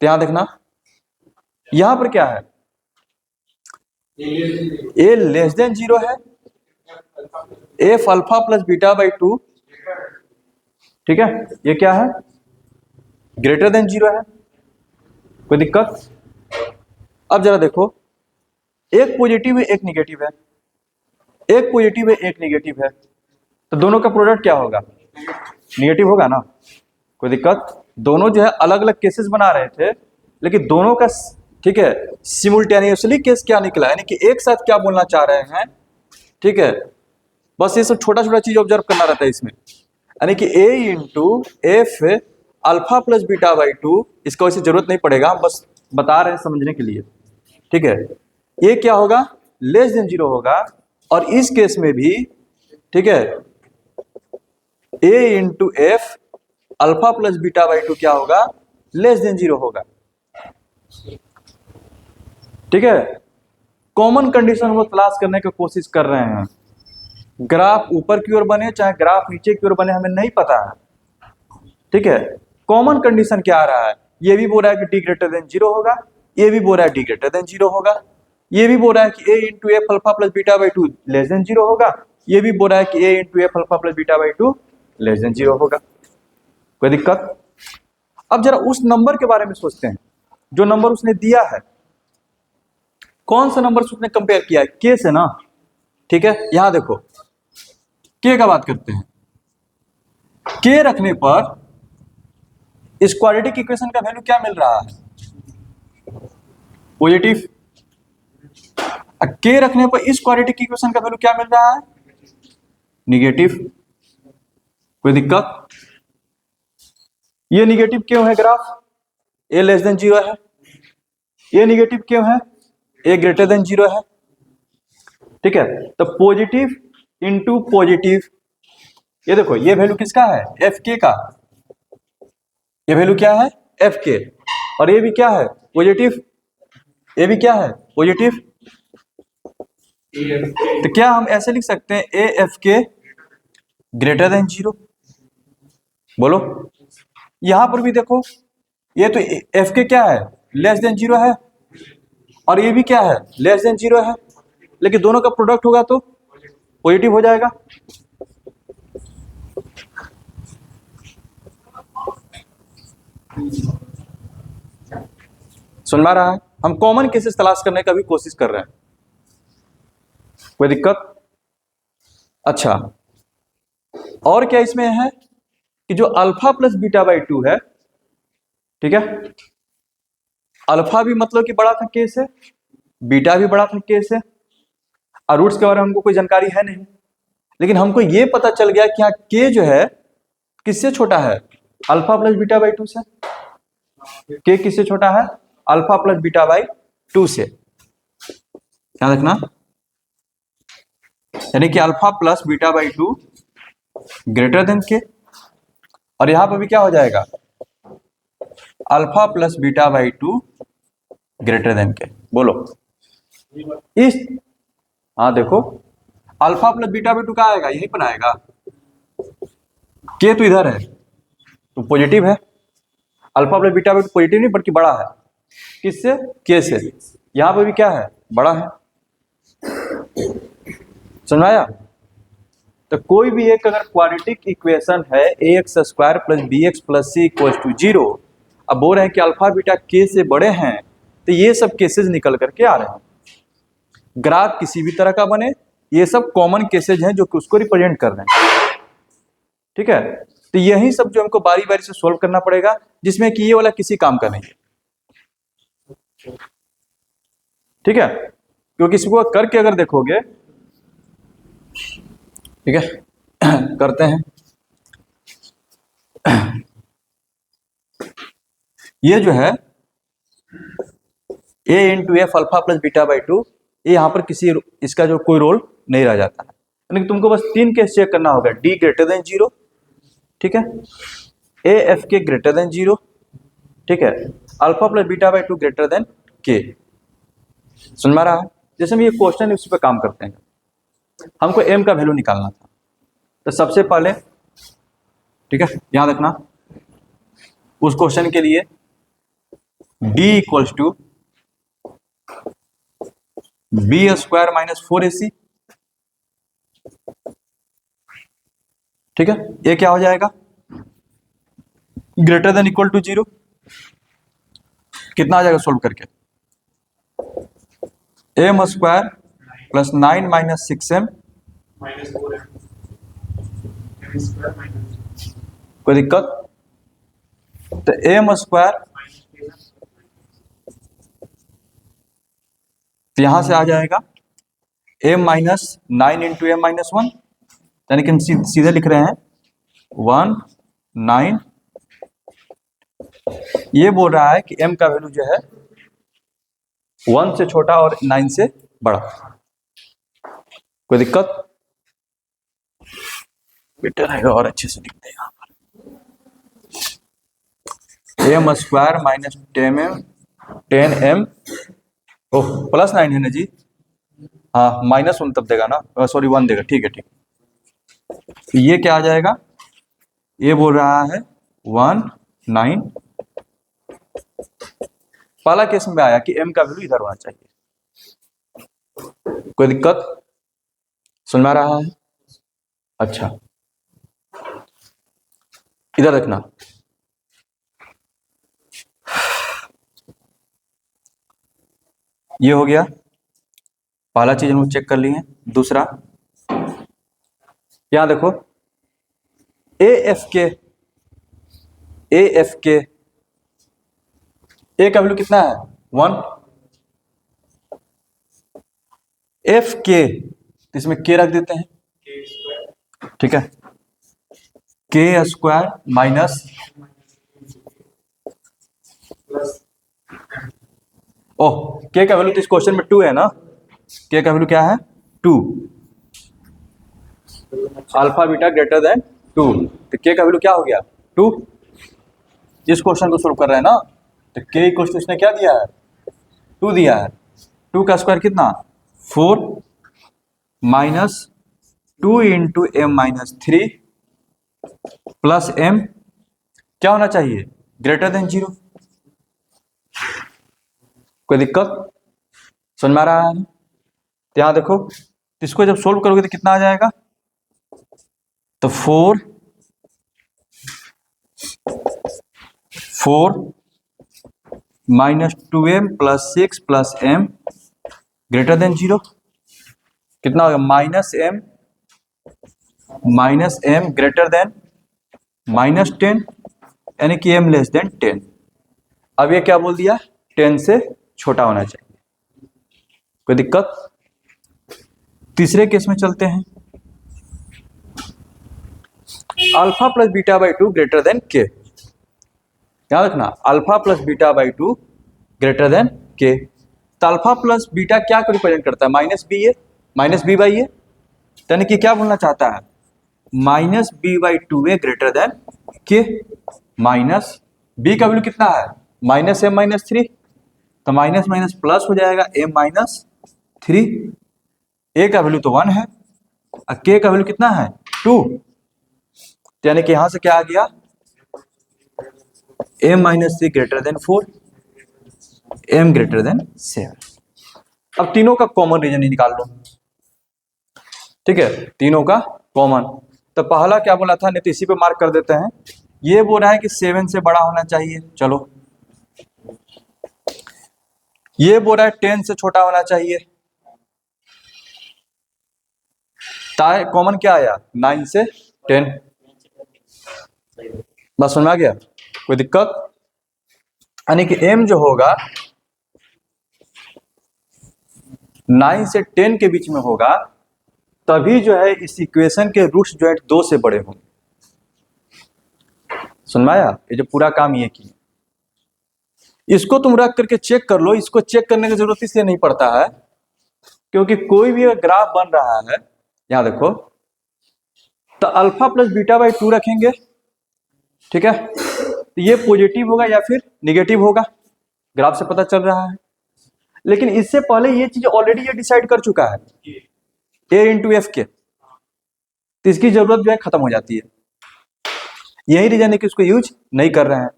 ध्यान देखना, यहां पर क्या है, ए लेस देन 0 है, F alpha plus beta by 2, ठीक है, ये क्या है, ग्रेटर देन 0 है। कोई दिक्कत, अब जरा देखो, एक पॉजिटिव है एक निगेटिव है, एक पॉजिटिव है एक निगेटिव है, तो दोनों का प्रोडक्ट क्या होगा, निगेटिव होगा ना। कोई दिक्कत, दोनों जो है अलग अलग केसेस बना रहे थे लेकिन दोनों का, ठीक है, सिमुल्टेनियसली केस क्या निकला, यानी कि एक साथ क्या बोलना चाह रहे हैं, ठीक है। बस ये सब छोटा छोटा चीज ऑब्जर्व करना रहता है इसमें, यानी कि a into f alpha plus beta by 2, इसका वैसे जरूरत नहीं पड़ेगा, बस बता रहे हैं समझने के लिए, ठीक है। ये क्या होगा, लेस देन 0 होगा, और इस केस में भी, ठीक है, a into f alpha plus beta by 2 क्या होगा, लेस देन 0 होगा, ठीक है। कॉमन कंडीशन वो तलाश करने की कोशिश कर रहे हैं, ग्राफ ऊपर की ओर बने चाहे ग्राफ नीचे की ओर बने हमें नहीं पता है, ठीक है। कॉमन कंडीशन क्या आ रहा है, ये भी बोल रहा है कि डी ग्रेटर देन 0 होगा, ये भी बोल रहा है डी ग्रेटर देन 0 होगा, ये भी बोल रहा है कि a into f alpha plus beta by 2 less than 0 होगा, ये भी बोल रहा है कि a into f alpha plus beta by 2 less than 0 होगा। कोई दिक्कत, अब जरा उस नंबर के बारे में सोचते हैं जो नंबर उसने दिया है, कौन सा नंबर से उसने कंपेयर किया है, के से ना, ठीक है। यहां देखो के का बात करते हैं, के रखने पर इस क्वाड्रेटिक इक्वेशन का वैल्यू क्या मिल रहा है, पॉजिटिव। के रखने पर इस क्वाड्रेटिक इक्वेशन का वैल्यू क्या मिल रहा है, निगेटिव। कोई दिक्कत? ये निगेटिव क्यों है ग्राफ? ए लेस देन 0 है। ये निगेटिव क्यों है? ए ग्रेटर देन 0 है। ठीक है, तो पॉजिटिव इंटू पॉजिटिव, ये देखो ये वैल्यू किसका है? एफ के का। ये वैल्यू क्या है? एफ के। और ये भी क्या है? पॉजिटिव। ये भी क्या है? पॉजिटिव। तो क्या हम ऐसे लिख सकते हैं ए एफ के ग्रेटर देन 0? बोलो। यहां पर भी देखो, ये तो एफ के क्या है? लेस देन 0 है, और ये भी क्या है? लेस देन 0 है, लेकिन दोनों का प्रोडक्ट होगा तो पॉजिटिव हो जाएगा। सुन पा रहा है? हम कॉमन केसेस तलाश करने का भी कोशिश कर रहे हैं। कोई दिक्कत? अच्छा, और क्या इसमें है कि जो अल्फा प्लस बीटा बाई 2 है, ठीक है, अल्फा भी मतलब कि बड़ा था के से, बीटा भी बड़ा था के से, और रूट्स के बारे में हमको कोई जानकारी है नहीं, लेकिन हमको ये पता चल गया कि यहाँ के जो है किससे छोटा है? अल्फा प्लस बीटा बाई 2 से। के किससे छोटा है? अल्फा प्लस बीटा बाई 2 से। ध्यान रखना, यानी कि alpha plus beta by 2 greater than के, और यहां पर भी क्या हो जाएगा? Alpha plus beta by 2 greater than के। बोलो इस, हाँ देखो, अल्फा प्लस बीटा बाई 2 का आएगा, यही पर आएगा। के तो इधर है तो पॉजिटिव है, alpha plus beta by 2 positive नहीं बल्कि बड़ा है। किससे? के से। यहां पर भी क्या है? बड़ा है। समझाया? तो कोई भी एक अगर क्वाड्रेटिक इक्वेशन है a x square plus B x plus C equal to 0, अब बोल रहे हैं कि अल्फा बीटा के से बड़े हैं, तो ये सब केसेस निकल करके आ रहे हैं। ग्राफ किसी भी तरह का बने, ये सब कॉमन केसेज हैं जो कि उसको रिप्रेजेंट कर रहे हैं। ठीक है, तो यही सब जो हमको बारी बारी से सॉल्व करना पड़ेगा, जिसमें कि ये वाला किसी काम का नहीं है। ठीक है, क्योंकि इसको करके अगर देखोगे, ठीक है करते हैं, ये जो है a into f alpha plus beta by 2, ये यहां पर किसी इसका जो कोई रोल नहीं रह जाता है, यानी तुमको बस 3 केस चेक करना होगा। डी ग्रेटर देन 0, ठीक है, ए एफ के ग्रेटर देन 0, ठीक है, alpha plus beta by 2 greater than के। सुन में रहा है? जैसे हम ये क्वेश्चन है उसी पे काम करते हैं। हमको एम का वैल्यू निकालना था, तो सबसे पहले, ठीक है, याद रखना, उस क्वेश्चन के लिए d equals to B square minus 4ac, ठीक है, ये क्या हो जाएगा? Greater than equal to 0। कितना आ जाएगा सोल्व करके? M square plus 9 minus 6m minus 4m square minus, कोई दिक्कत? तो एम स्क्वायर, तो यहां से आ जाएगा m minus 9 into M minus 1, यानी कि हम सीधे लिख रहे हैं 1 9। ये बोल रहा है कि m का वैल्यू जो है 1 से छोटा और 9 से बड़ा। कोई दिक्कत? बेटर रहेगा और अच्छे से लिखते हैं यहाँ पर। एम स्क्वायर माइनस 10m, ओह प्लस 9 है ना जी, हाँ माइनस 1 तब देगा ना, सॉरी 1 देगा, ठीक है ठीक। तो ये क्या आ जाएगा? ये बोल रहा है 1 9। पहला केस में आया कि m का वैल्यू इधर होना चाहिए। कोई दिक्कत? सुन में रहा है? अच्छा, इधर देखना, ये हो गया पहला चीज हम चेक कर लिए। दूसरा, यहां देखो ए एफ के ए का वैल्यू कितना है? 1। एफ के, इसमें के रख देते हैं, ठीक है, के स्क्वायर माइनस, प्लस ओह के का वैल्यू तो इस क्वेश्चन में 2 है ना, के का वैल्यू क्या है 2, अल्फा बीटा ग्रेटर देन 2, तो के का वैल्यू क्या हो गया 2। जिस क्वेश्चन को सोल्व कर रहे हैं ना, तो के इक्वल टू इसने क्या दिया है 2 दिया है, 2 का स्क्वायर कितना 4 minus 2 into M minus 3 plus M क्या होना चाहिए ग्रेटर देन 0। कोई दिक्कत समझ में आ रहा है? तो यहां देखो, तो इसको जब सोल्व करोगे तो कितना आ जाएगा, तो 4 minus 2m plus 6 plus m greater than 0, कितना होगा माइनस एम ग्रेटर देन -10, यानी कि m लेस देन 10। अब ये क्या बोल दिया 10 से छोटा होना चाहिए। कोई दिक्कत? तीसरे केस में चलते हैं, alpha plus beta by 2 greater than के, याद रखना alpha plus beta by 2 greater than के। तो अल्फा प्लस बीटा क्या को रिप्रेजेंट करता है माइनस बी बाई ए, यानी कि क्या बोलना चाहता है minus B by 2a greater than K. Minus B का वैल्यू कितना है -m-3, तो माइनस माइनस प्लस हो जाएगा m-3, ए का वैल्यू तो 1 है और के का वैल्यू कितना है 2, यानी कि यहां से क्या आ गया m-3 greater than 4, m greater than 7। अब तीनों का कॉमन रीजन ही निकाल लो, ठीक है, तीनों का कॉमन। तो पहला क्या बोला था, नहीं तो इसी पे मार्क कर देते हैं, ये बोल रहा है कि 7 से बड़ा होना चाहिए, चलो। ये बोल रहा है 10 से छोटा होना चाहिए, कॉमन क्या आया 9 से 10, बस समझ में आ गया, कोई दिक्कत? यानी कि m जो होगा 9 से 10 के बीच में होगा, तभी जो है इस इक्वेशन के रूट्स जो है 2 से बड़े होंगे। समझ में आया? ये जो पूरा काम ये किया, इसको तुम रख करके चेक कर लो, इसको चेक करने की जरूरत इसलिए नहीं पड़ता है क्योंकि कोई भी ग्राफ बन रहा है, यहां देखो, तो अल्फा प्लस बीटा बाई 2 रखेंगे, ठीक है, तो ये पॉजिटिव होगा या फिर निगेटिव होगा, ग्राफ से पता चल रहा है। लेकिन इससे पहले ये चीज ऑलरेडी ये डिसाइड कर चुका है ए इंटू एफ के, तो इसकी जरूरत जो है खत्म हो जाती है। यही रीजन है कि उसको यूज नहीं कर रहे हैं।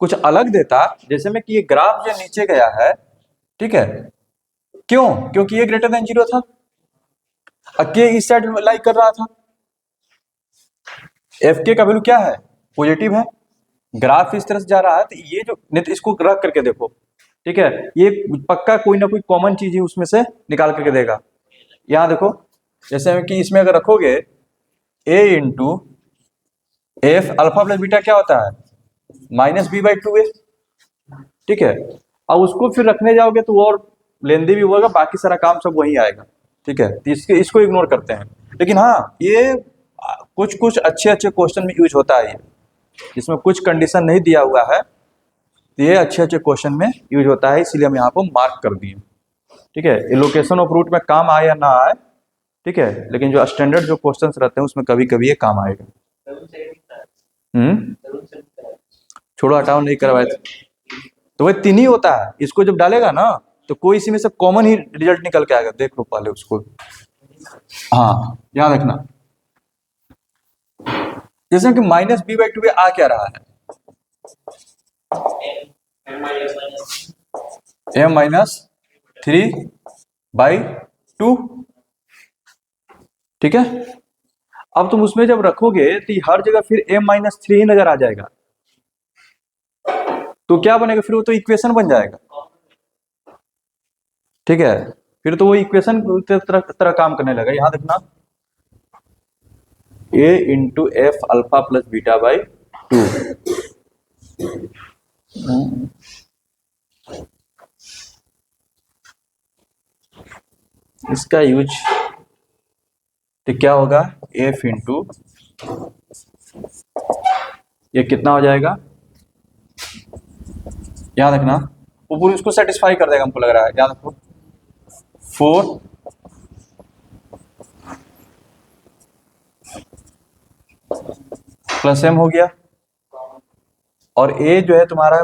कुछ अलग देता, जैसे में कि ये ग्राफ जो नीचे गया है, ठीक है, क्यों? क्योंकि ये ग्रेटर देन 0 था और के इस साइड लाई कर रहा था, एफ के का वैल्यू क्या है पॉजिटिव है, ग्राफ इस तरह से जा रहा है, तो ये जो नहीं तो इसको रख करके देखो, ठीक है, ये पक्का कोई ना कोई कॉमन चीज ही उसमें से निकाल करके देगा। यहां देखो, जैसे कि इसमें अगर रखोगे a into f alpha plus beta क्या होता है -b/2a, ठीक है, अब उसको फिर रखने जाओगे तो और लेंदी भी होगा, बाकी सारा काम सब वही आएगा, ठीक है, तो इसको इग्नोर करते हैं। लेकिन हाँ, ये कुछ कुछ अच्छे अच्छे क्वेश्चन में यूज होता है, ये जिसमें कुछ कंडीशन नहीं दिया हुआ है, तो ये अच्छे अच्छे क्वेश्चन में यूज होता है, इसलिए हम यहाँ पर मार्क कर दिए, ठीक है। ये लोकेशन ऑफ रूट में काम आए या ना आए, ठीक है, लेकिन जो स्टैंडर्ड जो क्वेश्चंस रहते हैं उसमें कभी कभी ये काम आएगा। छोड़ो हटाओ, नहीं करवाए थे तो वही 3 ही होता है, इसको जब डालेगा ना तो कोई इसी में से कॉमन ही रिजल्ट निकल के आएगा, देख लो पहले उसको। हाँ याद रखना, जैसे कि -b/2 आ क्या रहा है m-3/2, ठीक है। अब तुम उसमें जब रखोगे तो हर जगह फिर m-3 ही नजर आ जाएगा, तो क्या बनेगा फिर, वो तो इक्वेशन बन जाएगा, ठीक है, फिर तो वो इक्वेशन तरह काम करने लगा। यहां देखना a into f alpha plus beta by 2, इसका यूज तो क्या होगा एफ इंटू ये कितना हो जाएगा, याद रखना वो पूरी उसको सेटिस्फाई कर देगा हमको लग रहा है, याद रखो 4 प्लस एम हो गया, और ए जो है तुम्हारा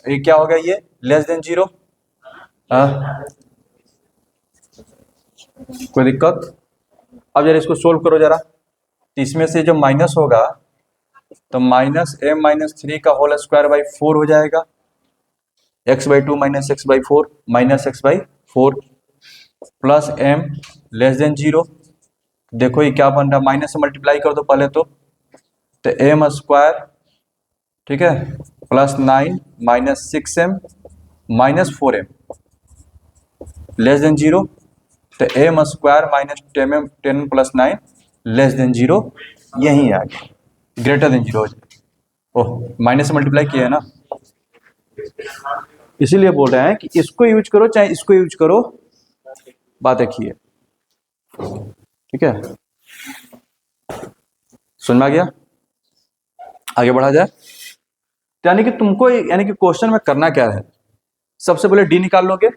ये क्या हो गया, ये लेस देन 0। कोई दिक्कत? अब जरा इसको सोल्व करो जरा, तो इसमें से जो माइनस होगा तो माइनस एम माइनस 3 का होल स्क्वायर बाई 4 हो जाएगा, x/2 minus x/4 minus x/4 plus M less than 0। देखो ये क्या बन रहा है, माइनस से मल्टीप्लाई कर दो पहले तो एम स्क्वायर, ठीक है, plus 9 minus 6m minus 4m less than 0, तो m square minus 10 plus 9 less than 0, यही आ गया, ग्रेटर देन 0 हो जाए। ओह माइनस से मल्टीप्लाई किया है ना, इसीलिए बोल रहे हैं कि इसको यूज करो चाहे इसको यूज करो, बात एक ही है, ठीक है। समझ में आ गया? आगे बढ़ा जाए, यानी कि तुमको यानी कि क्वेश्चन में करना क्या है, सबसे पहले डी निकाल लोगे,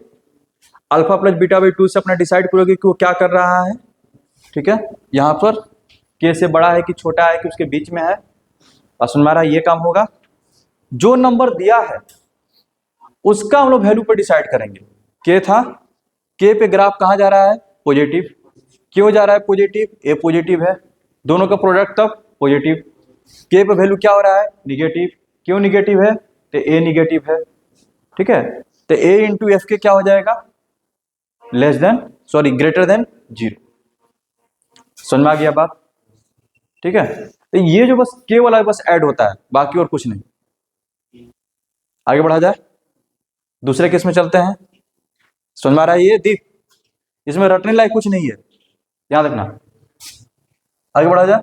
अल्फा प्लस बीटा बाई 2 से अपना डिसाइड करोगे कि वो क्या कर रहा है, ठीक है। यहाँ पर के से बड़ा है कि छोटा है कि उसके बीच में है, और हमारा ये काम होगा, जो नंबर दिया है उसका हम लोग वैल्यू पर डिसाइड करेंगे। के था, के पे ग्राफ कहाँ जा रहा है, पॉजिटिव, क्यों जा रहा है पॉजिटिव, ए पॉजिटिव है, दोनों का प्रोडक्ट तब पॉजिटिव, के पे वैल्यू क्या हो रहा है निगेटिव, क्यों निगेटिव है तो ए निगेटिव है, ठीक है। तो ए इंटू एफ के क्या हो जाएगा, less than sorry greater than 0। समझ में आ गया बात, ठीक है। तो ये जो बस के वाला बस ऐड होता है, बाकी और कुछ नहीं। आगे बढ़ा जाए, दूसरे केस में चलते हैं। समझ में आ रहा है ये दीप, इसमें रटने लायक कुछ नहीं है, ध्यान रखना। आगे बढ़ा जाए,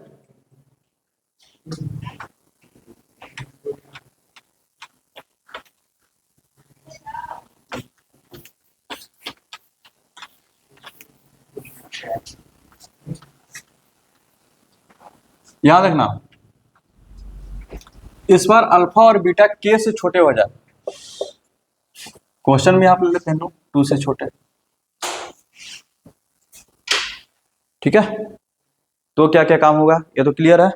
याद रखना इस बार अल्फा और बीटा के से छोटे हो जाए, क्वेश्चन में आप ले लेते हैं 2 से छोटे, ठीक है। तो क्या क्या काम होगा ये तो क्लियर है।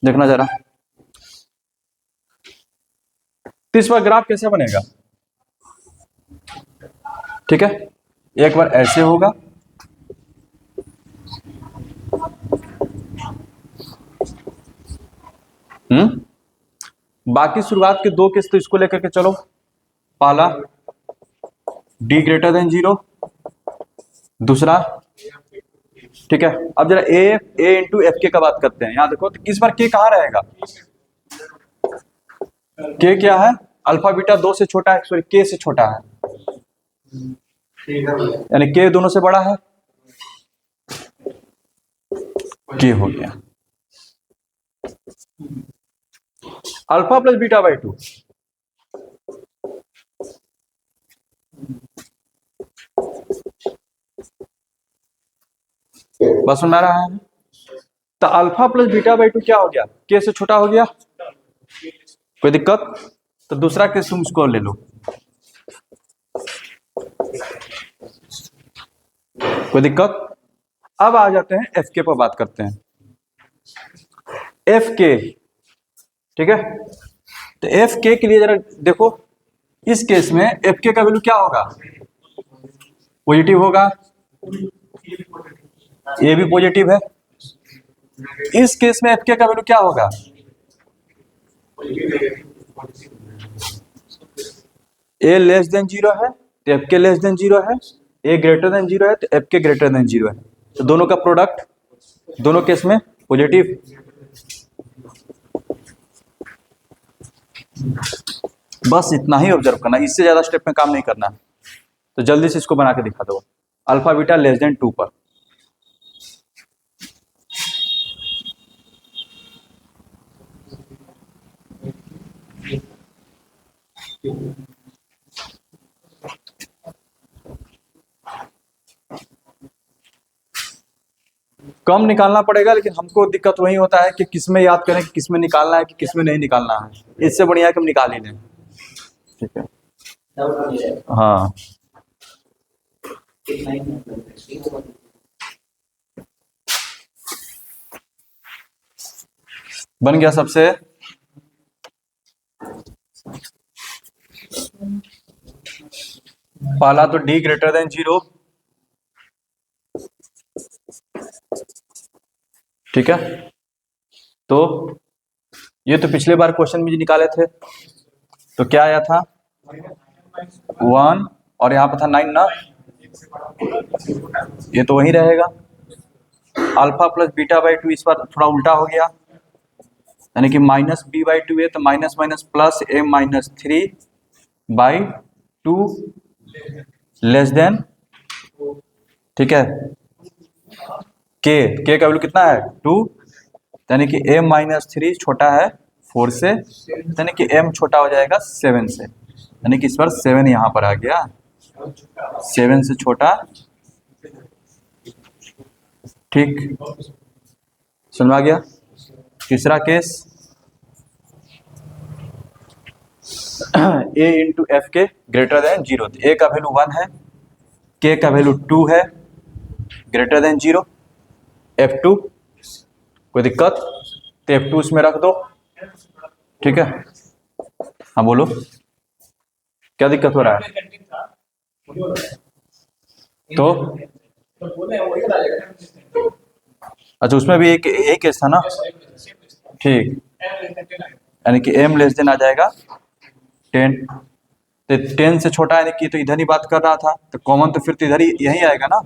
देखना जरा, तो इस बार ग्राफ कैसे बनेगा, ठीक है। एक बार ऐसे होगा, बाकी शुरुआत के 2 केस तो इसको लेकर के चलो। पहला डी ग्रेटर देन 0, दूसरा, ठीक है। अब जरा ए इंटू एफ के का बात करते हैं। यहां देखो तो इस बार के कहां रहेगा, के क्या है, अल्फा बीटा 2 से छोटा है, सॉरी के से छोटा है, यानी के दोनों से बड़ा है, के हो गया अल्फा प्लस बीटा बाई 2, बस सुन रहा है। तो अल्फा प्लस बीटा बाई 2 क्या हो गया, के से छोटा हो गया, कोई दिक्कत? तो दूसरा केस तुम इसको ले लो, कोई दिक्कत? अब आ जाते हैं एफ के पर बात करते हैं। एफ के, ठीक है। तो एफ के लिए जरा देखो, इस केस में एफ के का वैल्यू क्या होगा, पॉजिटिव होगा, ये भी पॉजिटिव है। इस केस में एफ के का वैल्यू क्या होगा, ए लेस देन 0 है तो एफ के लेस देन 0 है, ए ग्रेटर देन 0 है तो एफ के ग्रेटर देन 0 है। तो दोनों का प्रोडक्ट दोनों केस में पॉजिटिव। बस इतना ही ऑब्जर्व करना है, इससे ज़्यादा स्टेप में काम नहीं करना है। तो जल्दी से इसको बना के दिखा दो, अल्फा बीटा लेस देन 2 पर। कम निकालना पड़ेगा, लेकिन हमको दिक्कत वही होता है कि किस में याद करें कि किस में निकालना है कि किस में नहीं निकालना है। इससे बढ़िया है कि हम निकाल ही लें। ठीक है, हाँ बन गया सबसे। पहला तो d ग्रेटर देन 0, ठीक है। तो ये तो पिछले बार क्वेश्चन में निकाले थे, तो क्या आया था 1 और यहाँ पे था 9 ना, ये तो वही रहेगा। अल्फा प्लस बीटा बाई 2 इस बार थोड़ा उल्टा हो गया, यानी कि माइनस बी बाई 2 है तो minus minus plus m minus 3 by 2 less then, ठीक है। के का वैल्यू कितना है 2, यानी कि m माइनस 3 छोटा है 4 से, यानी कि m छोटा हो जाएगा 7 से, यानी कि इस बार 7 यहाँ पर आ गया, 7 से छोटा, ठीक, समझ में आ गया। तीसरा केस a इंटू एफ के ग्रेटर देन 0, a का वैल्यू 1 है, k का वैल्यू 2 है, ग्रेटर देन 0, f2 कोई दिक्कत तो f2 इसमें रख दो, ठीक है। हाँ बोलो क्या दिक्कत हो रहा है, तो अच्छा उसमें भी एक केस था ना, ठीक, यानी कि m लेस देन आ जाएगा 10, तो 10 से छोटा है कि तो इधर ही बात कर रहा था, तो कॉमन तो फिर तो इधर ही यही आएगा ना,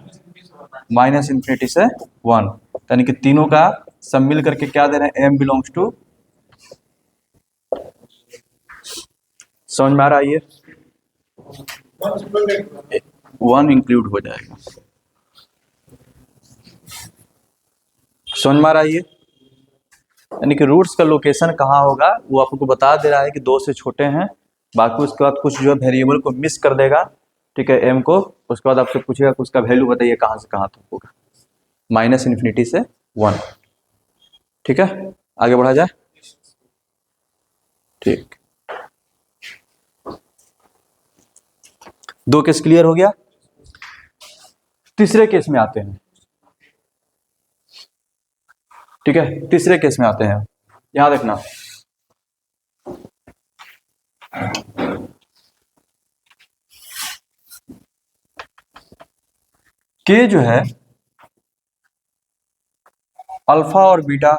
माइनस इन्फिनिटी से 1, यानी कि तीनों का सब मिल करके क्या दे रहे हैं m बिलोंग्स टू, समझ में आ रहा है ये 1 इंक्लूड हो जाएगा, समझ में आ रहा है ये, यानी कि रूट्स का लोकेशन कहाँ होगा वो आपको बता दे रहा है कि 2 से छोटे हैं, बाकी उसके बाद कुछ जो वेरिएबल को मिस कर देगा, ठीक है, m को, उसके बाद आपसे पूछेगा कि उसका वैल्यू बताइए कहाँ से कहाँ तक होगा, माइनस इन्फिनिटी से 1, ठीक है। आगे बढ़ा जाए, ठीक, 2 केस क्लियर हो गया। तीसरे केस में आते हैं, ठीक है, तीसरे केस में आते हैं, यहां देखना, के जो है अल्फा और बीटा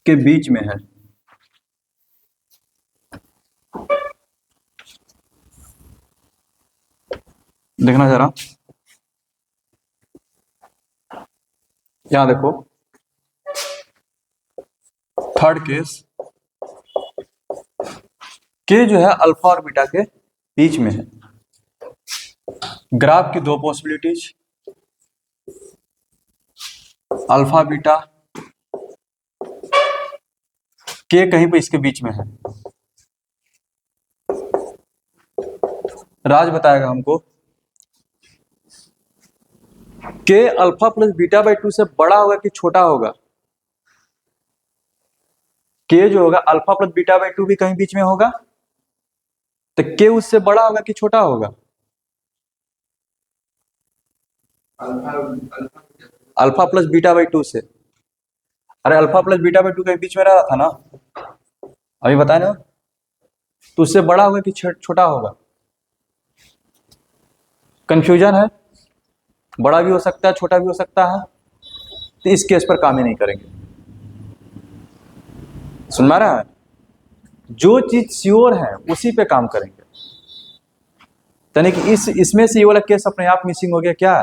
के बीच में है, देखना जरा, यहां देखो, थर्ड केस, के जो है अल्फा और बीटा के बीच में है, ग्राफ की 2 पॉसिबिलिटीज, अल्फा बीटा, के कहीं पे इसके बीच में है, राज बताएगा हमको, के अल्फा प्लस बीटा बाई 2 से बड़ा होगा कि छोटा होगा, के जो होगा अल्फा प्लस बीटा बाई 2 भी कहीं बीच में होगा, तो के उससे बड़ा होगा कि छोटा होगा, अल्फा प्लस बीटा बाई 2 से, अरे अल्फा प्लस बीटा बाई 2 के बीच में रहा था ना, अभी बताए ना, तो उससे बड़ा होगा कि छोटा होगा, कंफ्यूजन है, बड़ा भी हो सकता है छोटा भी हो सकता है, तो इस केस पर काम ही नहीं करेंगे, सुन पा रहा है, जो चीज श्योर है उसी पे काम करेंगे, यानी कि इसमें से ये वाला केस अपने आप मिसिंग हो गया, क्या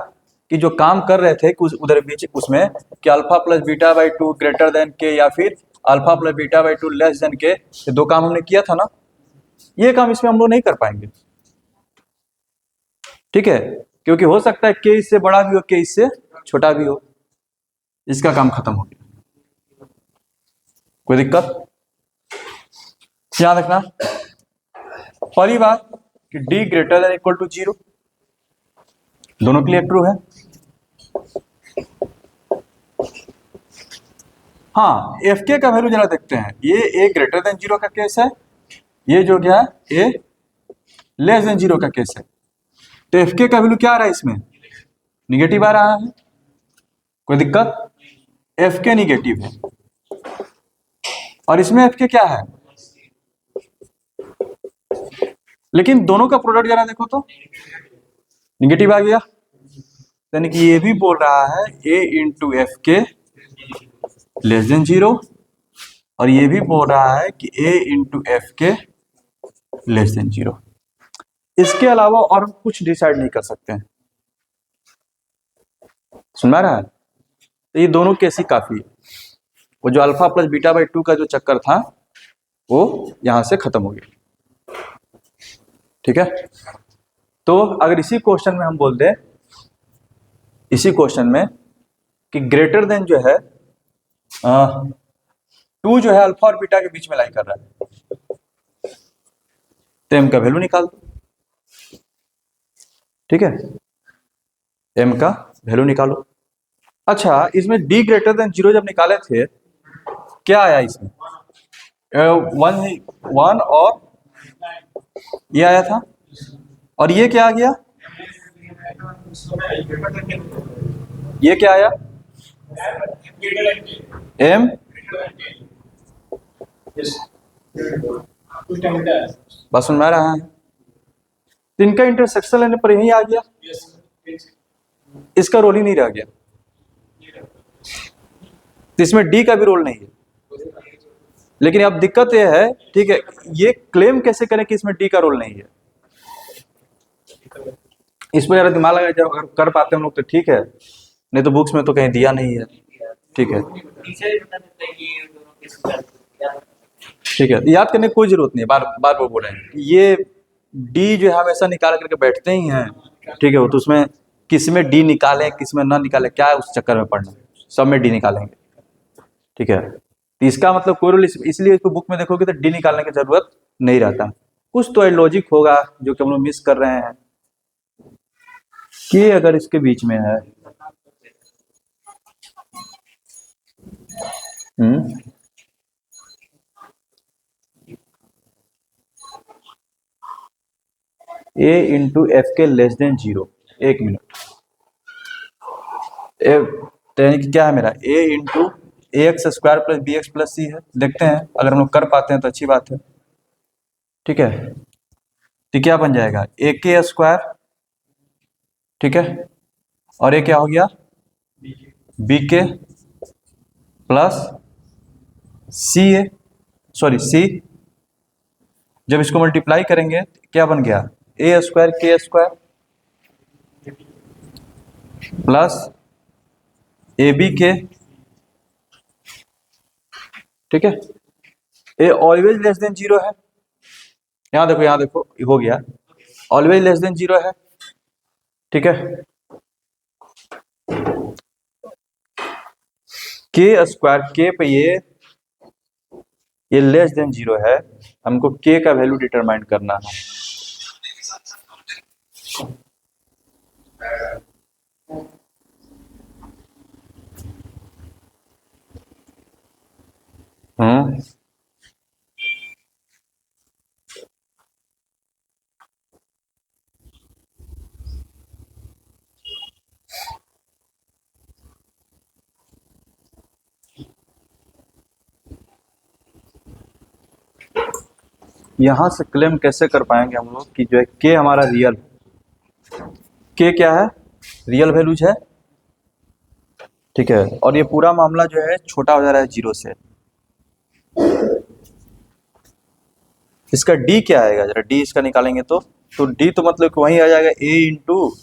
कि जो काम कर रहे थे कुछ उधर बीच उसमें कि alpha plus beta by to greater than के या फिर alpha plus beta by to less than के, ये दो काम हमने किया था ना, ये काम इसमें हम लोग नहीं कर पाएंगे। ठीक है, क्योंकि हो सकता है के इससे बड़ा भी हो, के इससे छोटा भी हो, इसका काम खत्म हो गया। कोई दिक्कत? ध्यान रखना पहली बात कि d greater than equal to 0, दोनों के लिए ट्रू है। हाँ, एफ के का वैल्यू जरा देखते हैं, ये ए ग्रेटर देन 0 का केस है, ये जो क्या है ए लेस देन 0 का केस है। तो एफ के का वैल्यू क्या आ रहा है इसमें? निगेटिव आ रहा है। कोई दिक्कत? एफ के निगेटिव है और इसमें एफ के क्या है, लेकिन दोनों का प्रोडक्ट जरा देखो तो निगेटिव आ गया, यानी कि ये भी बोल रहा है a into f k less than 0 और ये भी बोल रहा है कि a into f k less than 0। इसके अलावा और हम कुछ डिसाइड नहीं कर सकते हैं। सुन रहा है? तो ये दोनों केस ही काफी है। वो जो alpha plus beta by to का जो चक्कर था वो यहां से खत्म हो गया। ठीक है, तो अगर इसी क्वेश्चन में हम बोल दें, इसी क्वेश्चन में कि ग्रेटर देन जो है टू जो है अल्फा और बीटा के बीच में लाई कर रहा है, तो एम का वैल्यू निकाल दो। ठीक है, एम का वैल्यू निकालो। अच्छा, इसमें d ग्रेटर देन 0 जब निकाले थे क्या आया इसमें? 1 और ये आया था, और ये क्या आ गया? ये क्या आया? m बस सुन में रहा है, तो इनका इंटरसेक्शन लेने पर यही आ गया, इसका रोल ही नहीं रह गया। तो इसमें डी का भी रोल नहीं है। लेकिन अब दिक्कत यह है, ठीक है, ये क्लेम कैसे करें कि इसमें डी का रोल नहीं है? इस पर जरा दिमाग लगा, जब अगर कर पाते हम लोग तो ठीक है, नहीं तो बुक्स में तो कहीं दिया नहीं है। ठीक है, ठीक है, याद करने की कोई जरूरत नहीं है, बार बार वो बोले ये डी जो है हमेशा निकाल करके बैठते ही हैं। ठीक है, वो तो उसमें किस में डी निकालें किस में ना निकालें, क्या है उस चक्कर में पढ़ना, सब में डी निकालेंगे। ठीक है, तो इसका मतलब कोई रोल, इसलिए इसको बुक में देखोगे तो डी निकालने की जरूरत नहीं रहता। कुछ तो लॉजिक होगा जो कि हम लोग मिस कर रहे हैं कि अगर इसके बीच में है a into f k less than 0, एक मिनट, यानी कि क्या है मेरा a into a x square plus B x plus c है। देखते हैं अगर हम लोग कर पाते हैं तो अच्छी बात है। ठीक है, तो क्या बन जाएगा ए के स्क्वायर, ठीक है, और ये क्या हो गया बी के प्लस सी ए, सॉरी सी, जब इसको मल्टीप्लाई करेंगे क्या बन गया ए स्क्वायर के स्क्वायर प्लस ए बी के। ठीक है, ए ऑलवेज लेस देन 0 है, यहां देखो, यहां देखो, हो गया ऑलवेज लेस देन 0 है। ठीक है, के स्क्वायर के पे ये लेस देन 0 है, हमको के का वैल्यू डिटरमाइन करना है। यहां से क्लेम कैसे कर पाएंगे हम लोग कि जो है के हमारा रियल, के क्या है रियल वैल्यूज है। ठीक है, और ये पूरा मामला जो है छोटा हो जा रहा है 0 से। इसका डी क्या आएगा, जरा डी इसका निकालेंगे तो डी तो मतलब कि वही आ जाएगा ए इंटू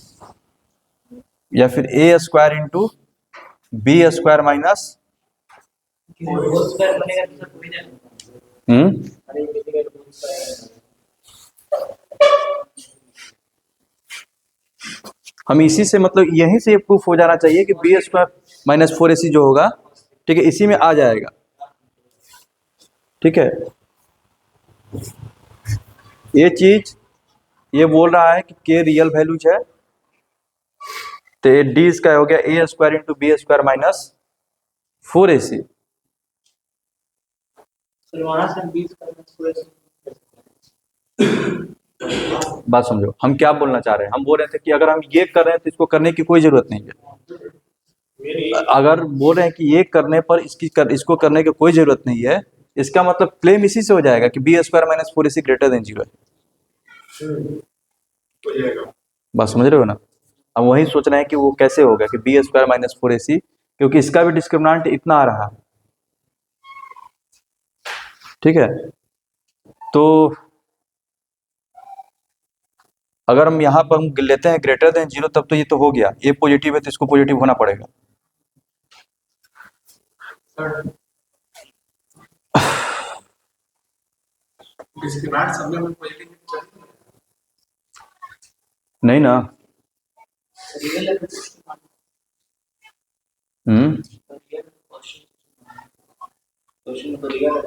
या फिर a square into b square minus whole square बनेगा तो सब हो ही जाएगा। अरे ये जगह होल स्क्वायर हम इसी से मतलब यहीं से ये प्रूफ हो जाना चाहिए कि बी स्क्वायर माइनस 4ac जो होगा, ठीक है, इसी में आ जाएगा। ठीक है, ये चीज ये बोल रहा है कि के रियल वैल्यूज है, तो ये डी इसका हो गया ए square into b square minus 4ac। वहां से 20 का पूरे बात समझो, हम क्या बोलना चाह रहे हैं। हम बोल रहे थे कि अगर हम ये कर रहे हैं तो इसको करने की कोई जरूरत नहीं है। अगर बोल रहे हैं कि ये करने पर इसको करने की कोई जरूरत नहीं है, इसका मतलब क्लेम इसी से हो जाएगा कि b square minus 4ac greater than 0 है। बात समझ रहे हो ना। हम वही सोच रहे हैं कि वो कैसे होगा कि बी स्क्वायर माइनस 4ac, क्योंकि इसका भी डिस्क्रिमिनेंट इतना आ रहा है। ठीक है, तो अगर हम यहाँ पर हम लेते हैं ग्रेटर देन 0, तब तो ये तो हो गया, ये पॉजिटिव है तो इसको पॉजिटिव होना पड़ेगा। डिस्क्रिमिनेंट सब में पॉजिटिव चलेगा। नहीं ना। रियल है हम्म, क्वेश्चन को रियल है।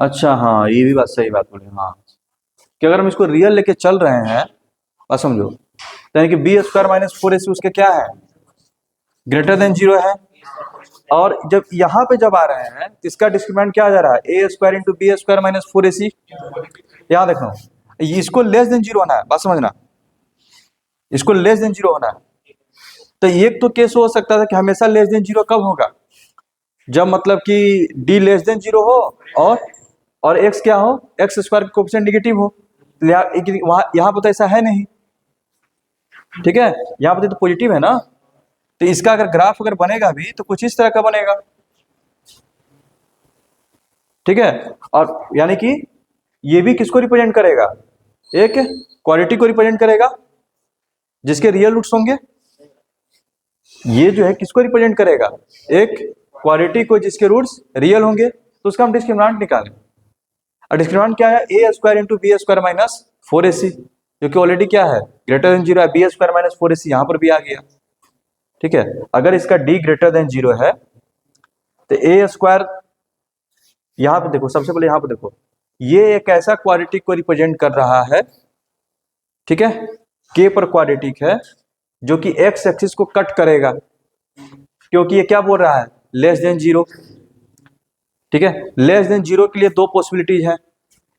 अच्छा हाँ, ये भी बात सही बात बोले। हाँ, कि अगर हम इसको रियल लेके चल रहे हैं, बात समझो, तो यानी कि बी स्क्वायर माइनस 4ac उसके क्या है, ग्रेटर देन 0 है। और जब यहाँ पे जब आ रहे हैं तो इसका डिस्क्रिमिनेंट क्या आ जा रहा है, a square into b square minus 4ac। यहाँ देखो, इसको लेस देन 0 होना है, बात समझना, इसको लेस देन 0 होना है। तो एक तो केस हो सकता था कि हमेशा लेस देन 0 कब होगा, जब मतलब कि डी लेस देन 0 हो और एक्स क्या हो, एक्स स्क्वायर का कोएफिशिएंट नेगेटिव हो। वहां यहाँ पर तो ऐसा है नहीं। ठीक है, यहाँ पर तो पॉजिटिव है ना, तो इसका अगर ग्राफ अगर बनेगा भी तो कुछ इस तरह का बनेगा। ठीक है, और यानी कि ये भी किसको रिप्रेजेंट करेगा, एक क्वालिटी को रिप्रेजेंट करेगा जिसके रियल रूट्स होंगे। ये जो है किसको रिप्रेजेंट करेगा, एक क्वालिटी को जिसके रूट्स रियल होंगे। तो उसका हम डिस्क्रिमिनेंट निकालें, और डिस्क्रिमिनेंट क्या है, a square into b square minus 4ac, जो कि ऑलरेडी क्या है, ग्रेटर देन 0 है। बी स्क्वायर माइनस 4ac यहाँ पर भी आ गया। ठीक है, अगर इसका डी ग्रेटर देन 0 है तो ए स्क्वायर, यहां पे देखो, सबसे पहले यहां पे देखो, ये एक ऐसा क्वाड्रेटिक को रिप्रेजेंट कर रहा है, ठीक है, के पर क्वाड्रेटिक है, जो कि एक्स एक्सिस को कट करेगा, क्योंकि ये क्या बोल रहा है, लेस देन 0। ठीक है, लेस देन 0 के लिए दो पॉसिबिलिटीज है।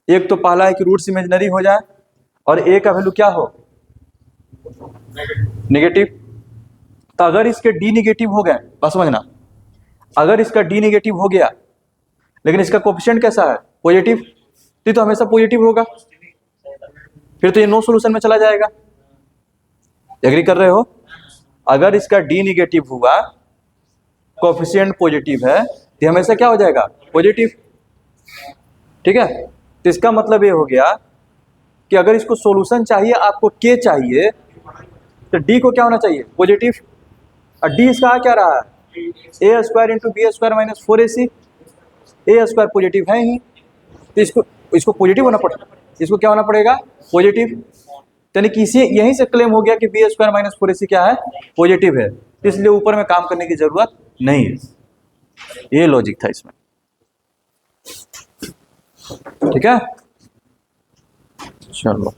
एक तो पहला है कि रूट्स इमेजिनरी हो जाए और ए का वैल्यू क्या हो, नेगेटिव। तो अगर इसके डी निगेटिव हो गए, बस समझना, अगर इसका डी निगेटिव हो गया लेकिन इसका कोएफिशिएंट कैसा है, पॉजिटिव, तो हमेशा पॉजिटिव होगा, फिर तो ये नो सॉल्यूशन में चला जाएगा। एग्री कर रहे हो। अगर इसका डी निगेटिव हुआ, कोएफिशिएंट पॉजिटिव है, तो हमेशा क्या हो जाएगा, पॉजिटिव। ठीक है, तो इसका मतलब ये हो गया कि अगर इसको सॉल्यूशन चाहिए, आपको के चाहिए, तो डी को क्या होना चाहिए, पॉजिटिव। और डी इसका क्या रहा है, a square into b square minus 4ac। A square positive है ही, तो इसको पॉजिटिव होना पड़ेगा, इसको क्या होना पड़ेगा, पॉजिटिव। यानी कि इसी यहीं से क्लेम हो गया कि बी स्क्वायर माइनस 4ac क्या है, पॉजिटिव है, इसलिए ऊपर में काम करने की जरूरत नहीं है। ये लॉजिक था इसमें। ठीक है, चलो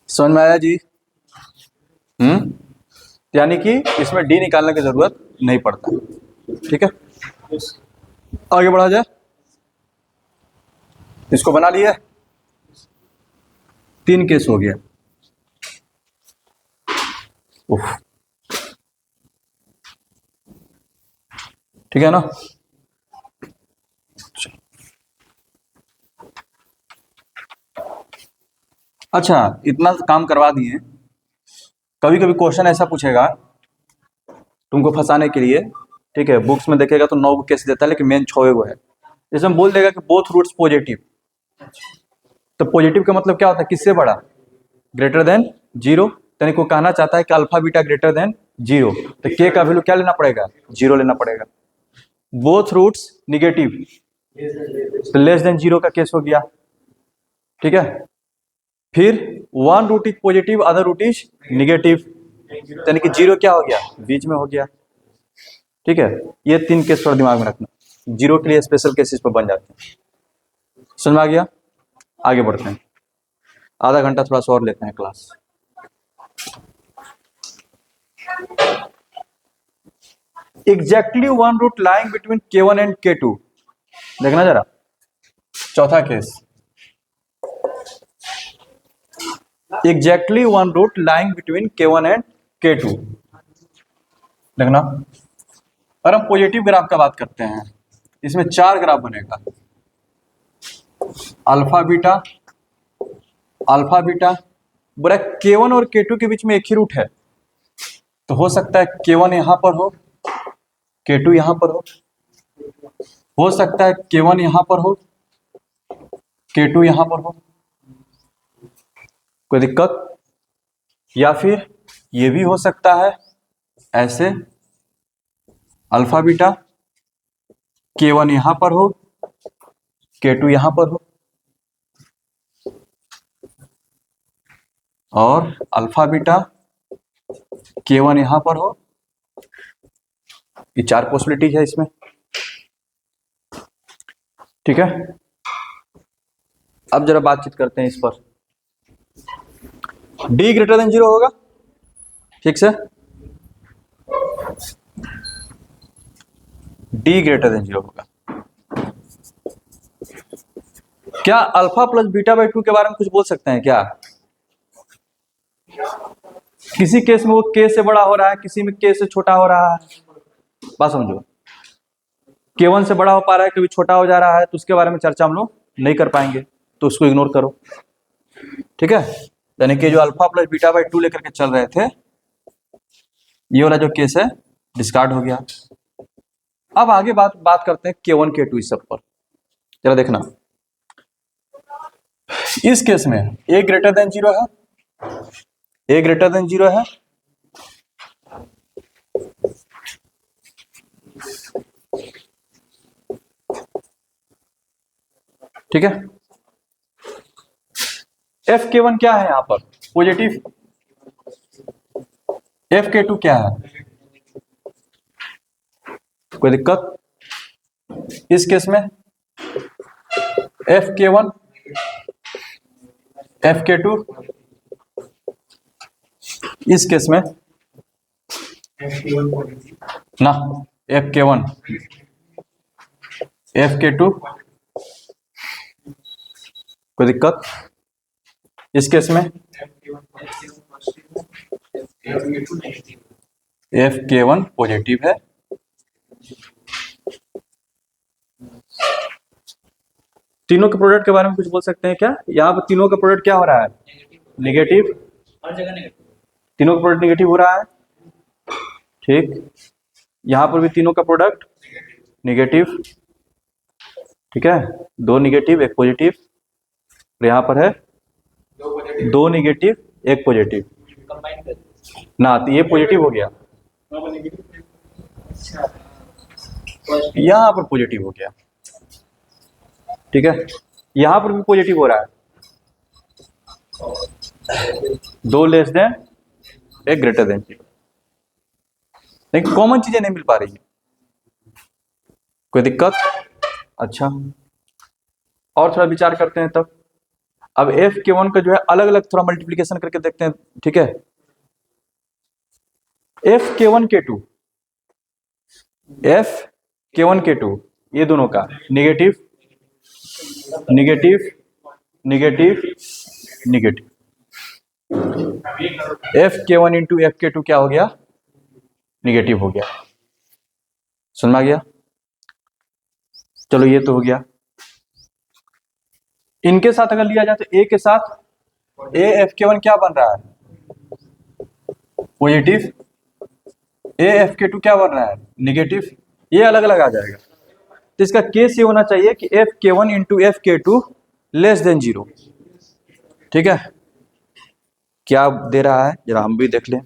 समझ में आया जी। यानी कि इसमें डी निकालने की जरूरत नहीं पड़ता। ठीक है, आगे बढ़ा जाए। इसको बना लिए, 3 केस हो गया। उफ, ठीक है ना। अच्छा, इतना काम करवा दिए। कभी कभी क्वेश्चन ऐसा पूछेगा तुमको फंसाने के लिए। ठीक है, बुक्स में देखेगा तो 9 केस देता है, लेकिन मेन 6 गो है। जैसे हम बोल देगा कि बोथ रूट्स पॉजिटिव, तो पॉजिटिव का मतलब क्या होता है, किससे बड़ा, ग्रेटर देन जीरो, यानी को कहना चाहता है कि alpha beta greater than zero, तो के का वैल्यू क्या लेना पड़ेगा, जीरो लेना पड़ेगा। बोथ रूट्स निगेटिव, तो लेस देन जीरो का केस हो गया, ठीक है। फिर one root is positive other root is negative, यानी कि जीरो क्या हो गया, बीच में हो गया, ठीक है। ये 3 केस थोड़ा दिमाग में रखना, जीरो के लिए स्पेशल केसेस पर बन जाते हैं। समझ में आ गया, आगे बढ़ते हैं, आधा घंटा थोड़ा सा और लेते हैं class. Exactly one root lying between K1 and K2, देखना जरा चौथा case. Exactly one root lying between K1 and K2, देखना। अगर हम पॉजिटिव ग्राफ का बात करते हैं, इसमें 4 ग्राफ बनेगा, अल्फा बीटा अल्फा बीटा, बोला K1 और K2 के बीच में एक ही रूट है, तो हो सकता है K1 यहां पर हो, K2 यहां पर हो सकता है K1 यहां पर हो, K2 यहां पर हो, कोई दिक्कत, या फिर ये भी हो सकता है ऐसे, अल्फा बीटा K1 यहां पर हो, K2 यहां पर हो, और अल्फा बीटा K1 यहां पर हो, ये 4 पॉसिबिलिटी है इसमें, ठीक है। अब जरा बातचीत करते हैं इस पर। D ग्रेटर देन जीरो होगा, ठीक से, D ग्रेटर देन जीरो होगा। क्या अल्फा प्लस बीटा बाई 2 के बारे में कुछ बोल सकते हैं क्या, किसी केस में वो K से बड़ा हो रहा है, किसी में K से छोटा हो रहा है, बात समझो, K1 से बड़ा हो पा रहा है, कभी छोटा हो जा रहा है, तो उसके बारे में चर्चा हम लोग नहीं कर पाएंगे, तो उसको इग्नोर करो, ठीक है। यानी कि जो अल्फा प्लस बीटा बाई 2 लेकर के चल रहे थे, ये वाला जो केस है डिस्कार्ड हो गया। अब आगे बात करते हैं K1 K2 इस सब पर, जरा देखना। इस केस में A ग्रेटर देन जीरो है, A ग्रेटर देन जीरो है, ठीक है। FK1 क्या है यहां पर, पॉजिटिव, FK2 क्या है, कोई दिक्कत, इस केस में FK1 FK2, इस केस में ना FK1 FK2, कोई दिक्कत, इस केस में FK1 पॉजिटिव है, तीनों के प्रोडक्ट के बारे में कुछ बोल सकते हैं क्या, यहाँ पर तीनों का प्रोडक्ट क्या हो रहा है, नेगेटिव, हर जगह नेगेटिव, तीनों का प्रोडक्ट नेगेटिव हो रहा है, ठीक। यहां पर भी तीनों का प्रोडक्ट नेगेटिव, ठीक है, 2 नेगेटिव 1 पॉजिटिव, और यहां पर है 2 नेगेटिव 1 पॉजिटिव कंबाइन कर ना, तो ये पॉजिटिव हो गया, यहां पर पॉजिटिव हो गया, ठीक है, यहां पर भी पॉजिटिव हो रहा है, 2 less then 1 greater than zero, लेकिन कॉमन चीजें नहीं मिल पा रही है, कोई दिक्कत। अच्छा, और थोड़ा विचार करते हैं तब। अब FK1 का जो है अलग अलग थोड़ा मल्टीप्लीकेशन करके देखते हैं, ठीक है। FK1 K2 FK1 K2 ये दोनों का negative negative negative negative, FK1 into FK2 क्या हो गया, नेगेटिव हो गया, समझ में आ गया। चलो ये तो हो गया। इनके साथ अगर लिया जाए तो A के साथ FK1 क्या बन रहा है, पॉजिटिव, FK2 क्या बन रहा है, नेगेटिव, ये अलग अलग आ जाएगा, तो इसका केस ये होना चाहिए कि एफ के वन इंटू एफ के टू लेस देन 0। ठीक है, क्या दे रहा है जरा हम भी देख लें।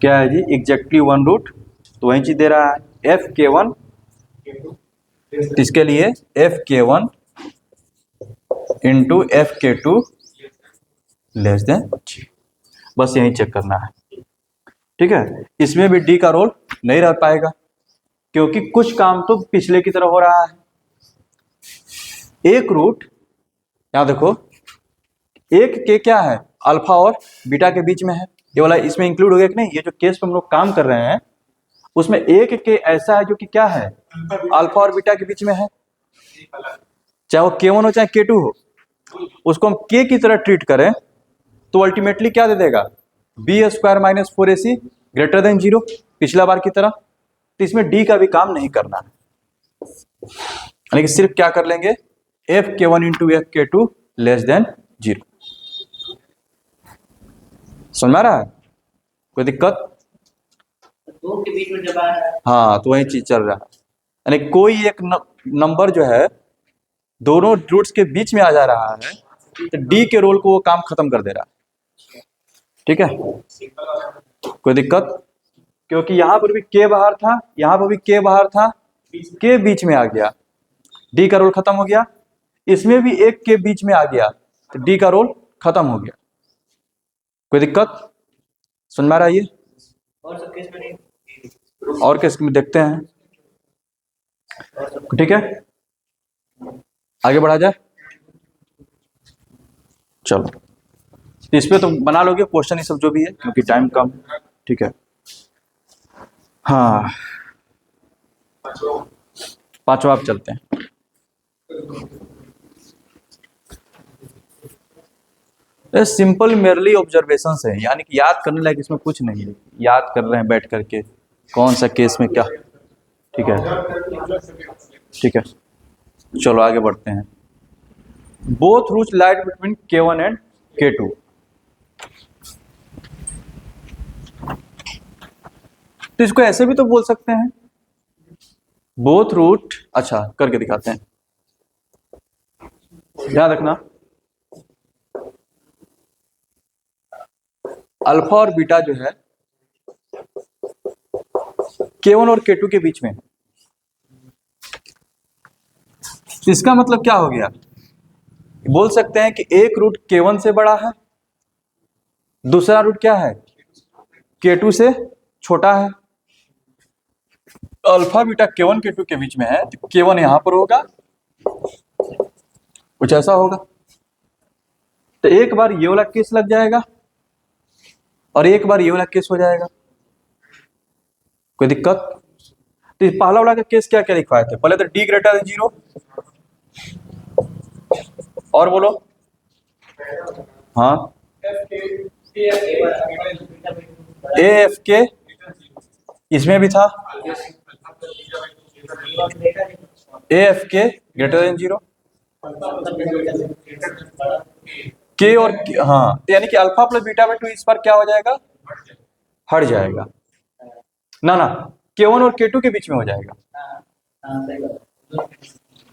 क्या है जी, एग्जैक्टली 1 रूट, तो वही चीज दे रहा है एफ के वन, इसके लिए एफ के वन इंटू एफ के टू लेस देन, बस यही चेक करना है। ठीक है, इसमें भी डी का रोल नहीं रह पाएगा क्योंकि कुछ काम तो पिछले की तरह हो रहा है। एक रूट, यहां देखो, एक के क्या है, अल्फा और बीटा के बीच में है, ये वाला इसमें इंक्लूड हो गया कि नहीं। ये जो केस पे हम लोग काम कर रहे हैं उसमें एक के ऐसा है जो कि क्या है, अल्फा और बीटा के बीच में है, चाहे वो K1 हो चाहे K2 हो, उसको हम K की तरह ट्रीट करें तो अल्टीमेटली क्या दे देगा, b square minus 4AC greater than 0, पिछला बार की तरह। तो इसमें डी का भी काम नहीं करना है, यानी कि सिर्फ क्या कर लेंगे, एफ के वन इंटू एफ के टू लेस देन 0। समझ में आ रहा है, कोई दिक्कत? दो के बीच में जब आ रहा है, हाँ, तो वही चीज चल रहा है, यानी कोई एक नंबर जो है दोनों रूट्स के बीच में आ जा रहा है तो डी के रोल को वो काम खत्म कर दे रहा है। ठीक है, कोई दिक्कत? क्योंकि यहां पर भी के बाहर था, यहां पर भी के बाहर था, के बीच में आ गया, डी का रोल खत्म हो गया। इसमें भी एक के बीच में आ गया तो डी का रोल खत्म हो गया। कोई दिक्कत? सुन में आ रहा है ये? और सब केस में नहीं, और केस में देखते हैं। ठीक है, आगे बढ़ा जाए, चलो इस पे तो बना लोगे क्वेश्चन ये सब जो भी है क्योंकि टाइम कम। ठीक है, हाँ पांचवा आप चलते हैं। ये सिंपल मेरली ऑब्जर्वेशंस है, यानी कि याद करने लायक इसमें कुछ नहीं है, याद कर रहे हैं बैठ करके कौन सा केस में क्या। ठीक है, ठीक है, चलो आगे बढ़ते हैं। Both roots light between K1 and K2। तो इसको ऐसे भी तो बोल सकते हैं, बोथ रूट, अच्छा करके दिखाते हैं, ध्यान रखना, अल्फा और बीटा जो है K1 और K2 के बीच में। इसका मतलब क्या हो गया, बोल सकते हैं कि एक रूट K1 से बड़ा है, दूसरा रूट क्या है, K2 से छोटा है। अल्फा बीटा K1 K2 के बीच में है तो K1 यहां पर होगा, कुछ ऐसा होगा। तो एक बार ये वाला केस लग जाएगा और एक बार ये वाला केस हो जाएगा। कोई दिक्कत? तो इस पहला वाला का केस क्या क्या लिखवाए थे, पहले तो डी ग्रेटर देन 0, और बोलो, हाँ ए एफ के, इसमें भी था ए एफ के ग्रेटर देन 0, के और हाँ, तो यानी कि अल्फा प्लस बीटा बाई 2 इस पर क्या हो जाएगा, हट जाएगा ना ना, K1 और K2 के बीच में हो जाएगा।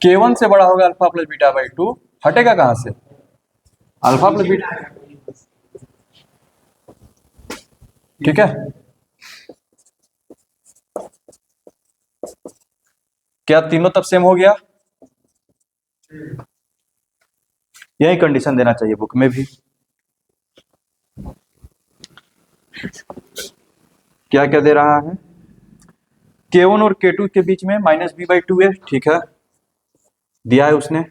K1 से बड़ा होगा अल्फा प्लस बीटा बाई 2, हटेगा कहां से, अल्फा प्लस बीटा। ठीक है, क्या तीनों तब सेम हो गया? यही कंडीशन देना चाहिए बुक में भी। क्या क्या दे रहा है, K1 और K2 के बीच में माइनस बी बाई 2 है, ठीक है, दिया है उसने,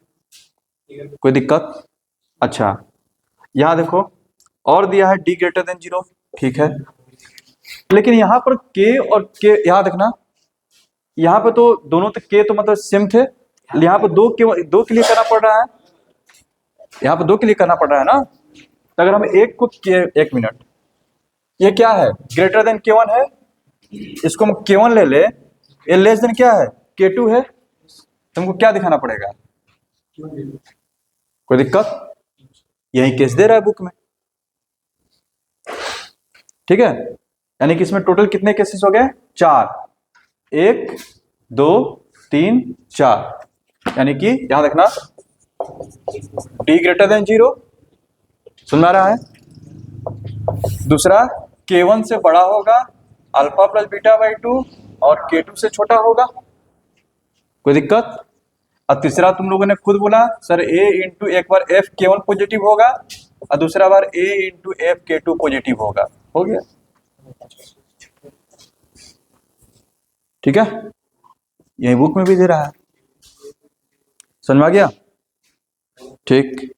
कोई दिक्कत? अच्छा यहां देखो और दिया है डी ग्रेटर देन 0, ठीक है, लेकिन यहां पर K और K, यहां देखना, यहां पर तो दोनों तो K तो मतलब सेम थे, यहां पर दो के लिए करना पड़ रहा है, यहां पर दो के लिए करना पड़ रहा है ना। तो अगर हम एक को एक मिनट, ये क्या है, ग्रेटर देन K1 है, इसको हम K1 ले ले, ये लेस देन क्या है, K2 है, तो हमको क्या दिखाना पड़ेगा, कोई दिक्कत? यही केस दे रहा है बुक में। ठीक है, यानी कि इसमें टोटल कितने केसेस हो गए, 4। 1 2 3 4, यानी कि यहां देखना d ग्रेटर देन 0, सुन में आ रहा है। दूसरा k1 से बड़ा होगा अल्फा प्लस बीटा बाई 2 और k2 से छोटा होगा, कोई दिक्कत। और तीसरा तुम लोगों ने खुद बोला सर a इंटू एक बार एफ k1 पॉजिटिव होगा और दूसरा बार a into F k2 positive होगा, हो गया, ठीक है। यही बुक में भी दे रहा है, समझ में आ गया, ठीक।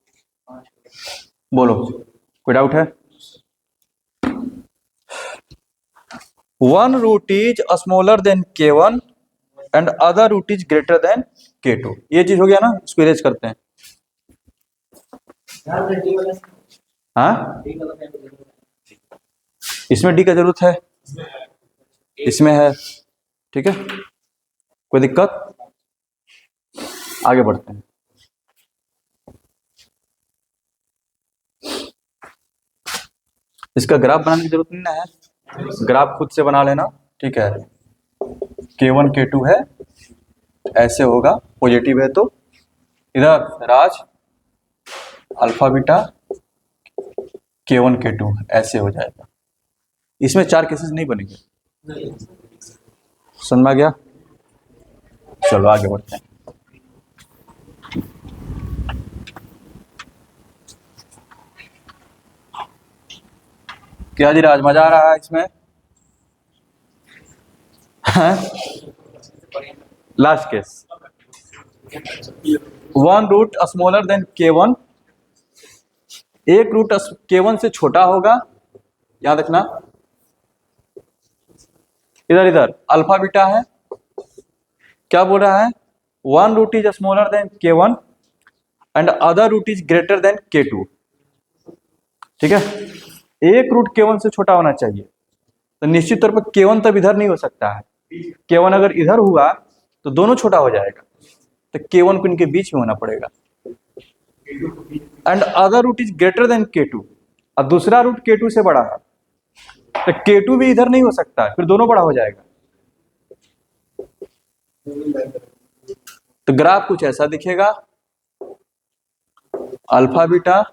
बोलो कोई डाउट है। One root is smaller than k1 and other root is greater than k2, ये चीज हो गया ना, इसको इरेज करते हैं। हाँ इसमें डी का जरूरत है, इसमें है, ठीक है, कोई दिक्कत। आगे बढ़ते हैं। इसका ग्राफ बनाने की जरूरत नहीं ना है, ग्राफ खुद से बना लेना, ठीक है। k1 k2 है, ऐसे होगा, पॉजिटिव है तो इधर राज अल्फा बीटा k1 k2 ऐसे हो जाएगा। इसमें 4 केसेस नहीं बनेंगे, समझ में आ गया। चलो आगे बढ़ते हैं। क्या जी राज, मजा आ रहा है इसमें? Last case, one root smaller than k1, एक रूट k1 से छोटा होगा, यहां देखना इधर इधर अल्फा बीटा है, क्या बोल रहा है, one root is smaller than k1 and other root is greater than k2, ठीक है। एक रूट k1 से छोटा होना चाहिए, तो निश्चित तौर पर k1 तब इधर नहीं हो सकता है, k1 अगर इधर हुआ तो दोनों छोटा हो जाएगा, तो k1 को इनके बीच में होना पड़ेगा। And other root is greater than k2, और दूसरा रूट k2 से बड़ा है, तो k2 भी इधर नहीं हो सकता है, फिर दोनों बड़ा हो जाएगा। तो ग्राफ कुछ ऐसा दिखेगा, alpha beta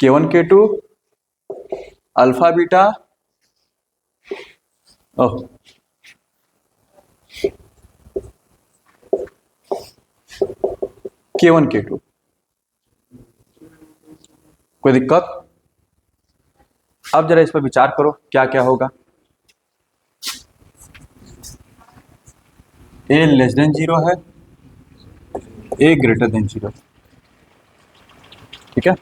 k1 k2 alpha beta k1 k2, कोई दिक्कत। अब जरा इस पर विचार करो क्या क्या होगा। a लेस देन 0 है, a ग्रेटर देन 0, ठीक है।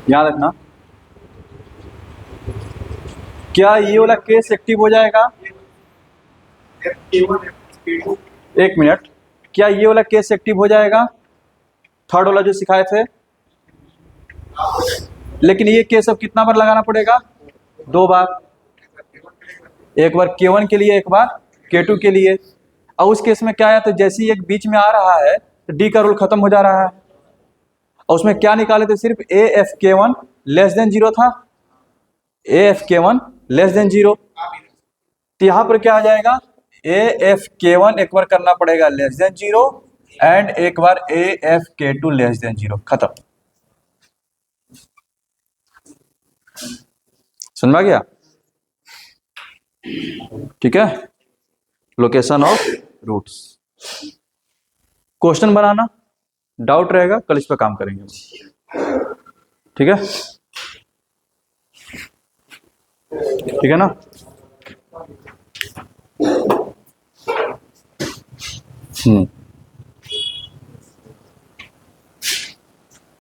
याद रखना, क्या ये वाला केस एक्टिव हो जाएगा? एक मिनट, क्या ये वाला केस एक्टिव हो जाएगा, थर्ड वाला जो सिखाए थे? लेकिन ये केस अब कितना बार लगाना पड़ेगा? 2 बार, एक बार k1 के लिए, एक बार k2 के लिए। और उस केस में क्या आया, तो जैसे ही एक बीच में आ रहा है तो डी का रूल खत्म हो जा रहा है, और उसमें क्या निकाले थे, सिर्फ A F k1 less than 0 था, A F k1 less than 0। तो यहां पर क्या आ जाएगा, ए एफ k1 एक बार करना पड़ेगा लेस देन 0 एंड एक बार a f k2 less than 0, खत्म। समझ में आ गया, ठीक है। लोकेशन ऑफ रूट्स, क्वेश्चन बनाना, डाउट रहेगा कल इस पर काम करेंगे, ठीक है, ठीक है ना।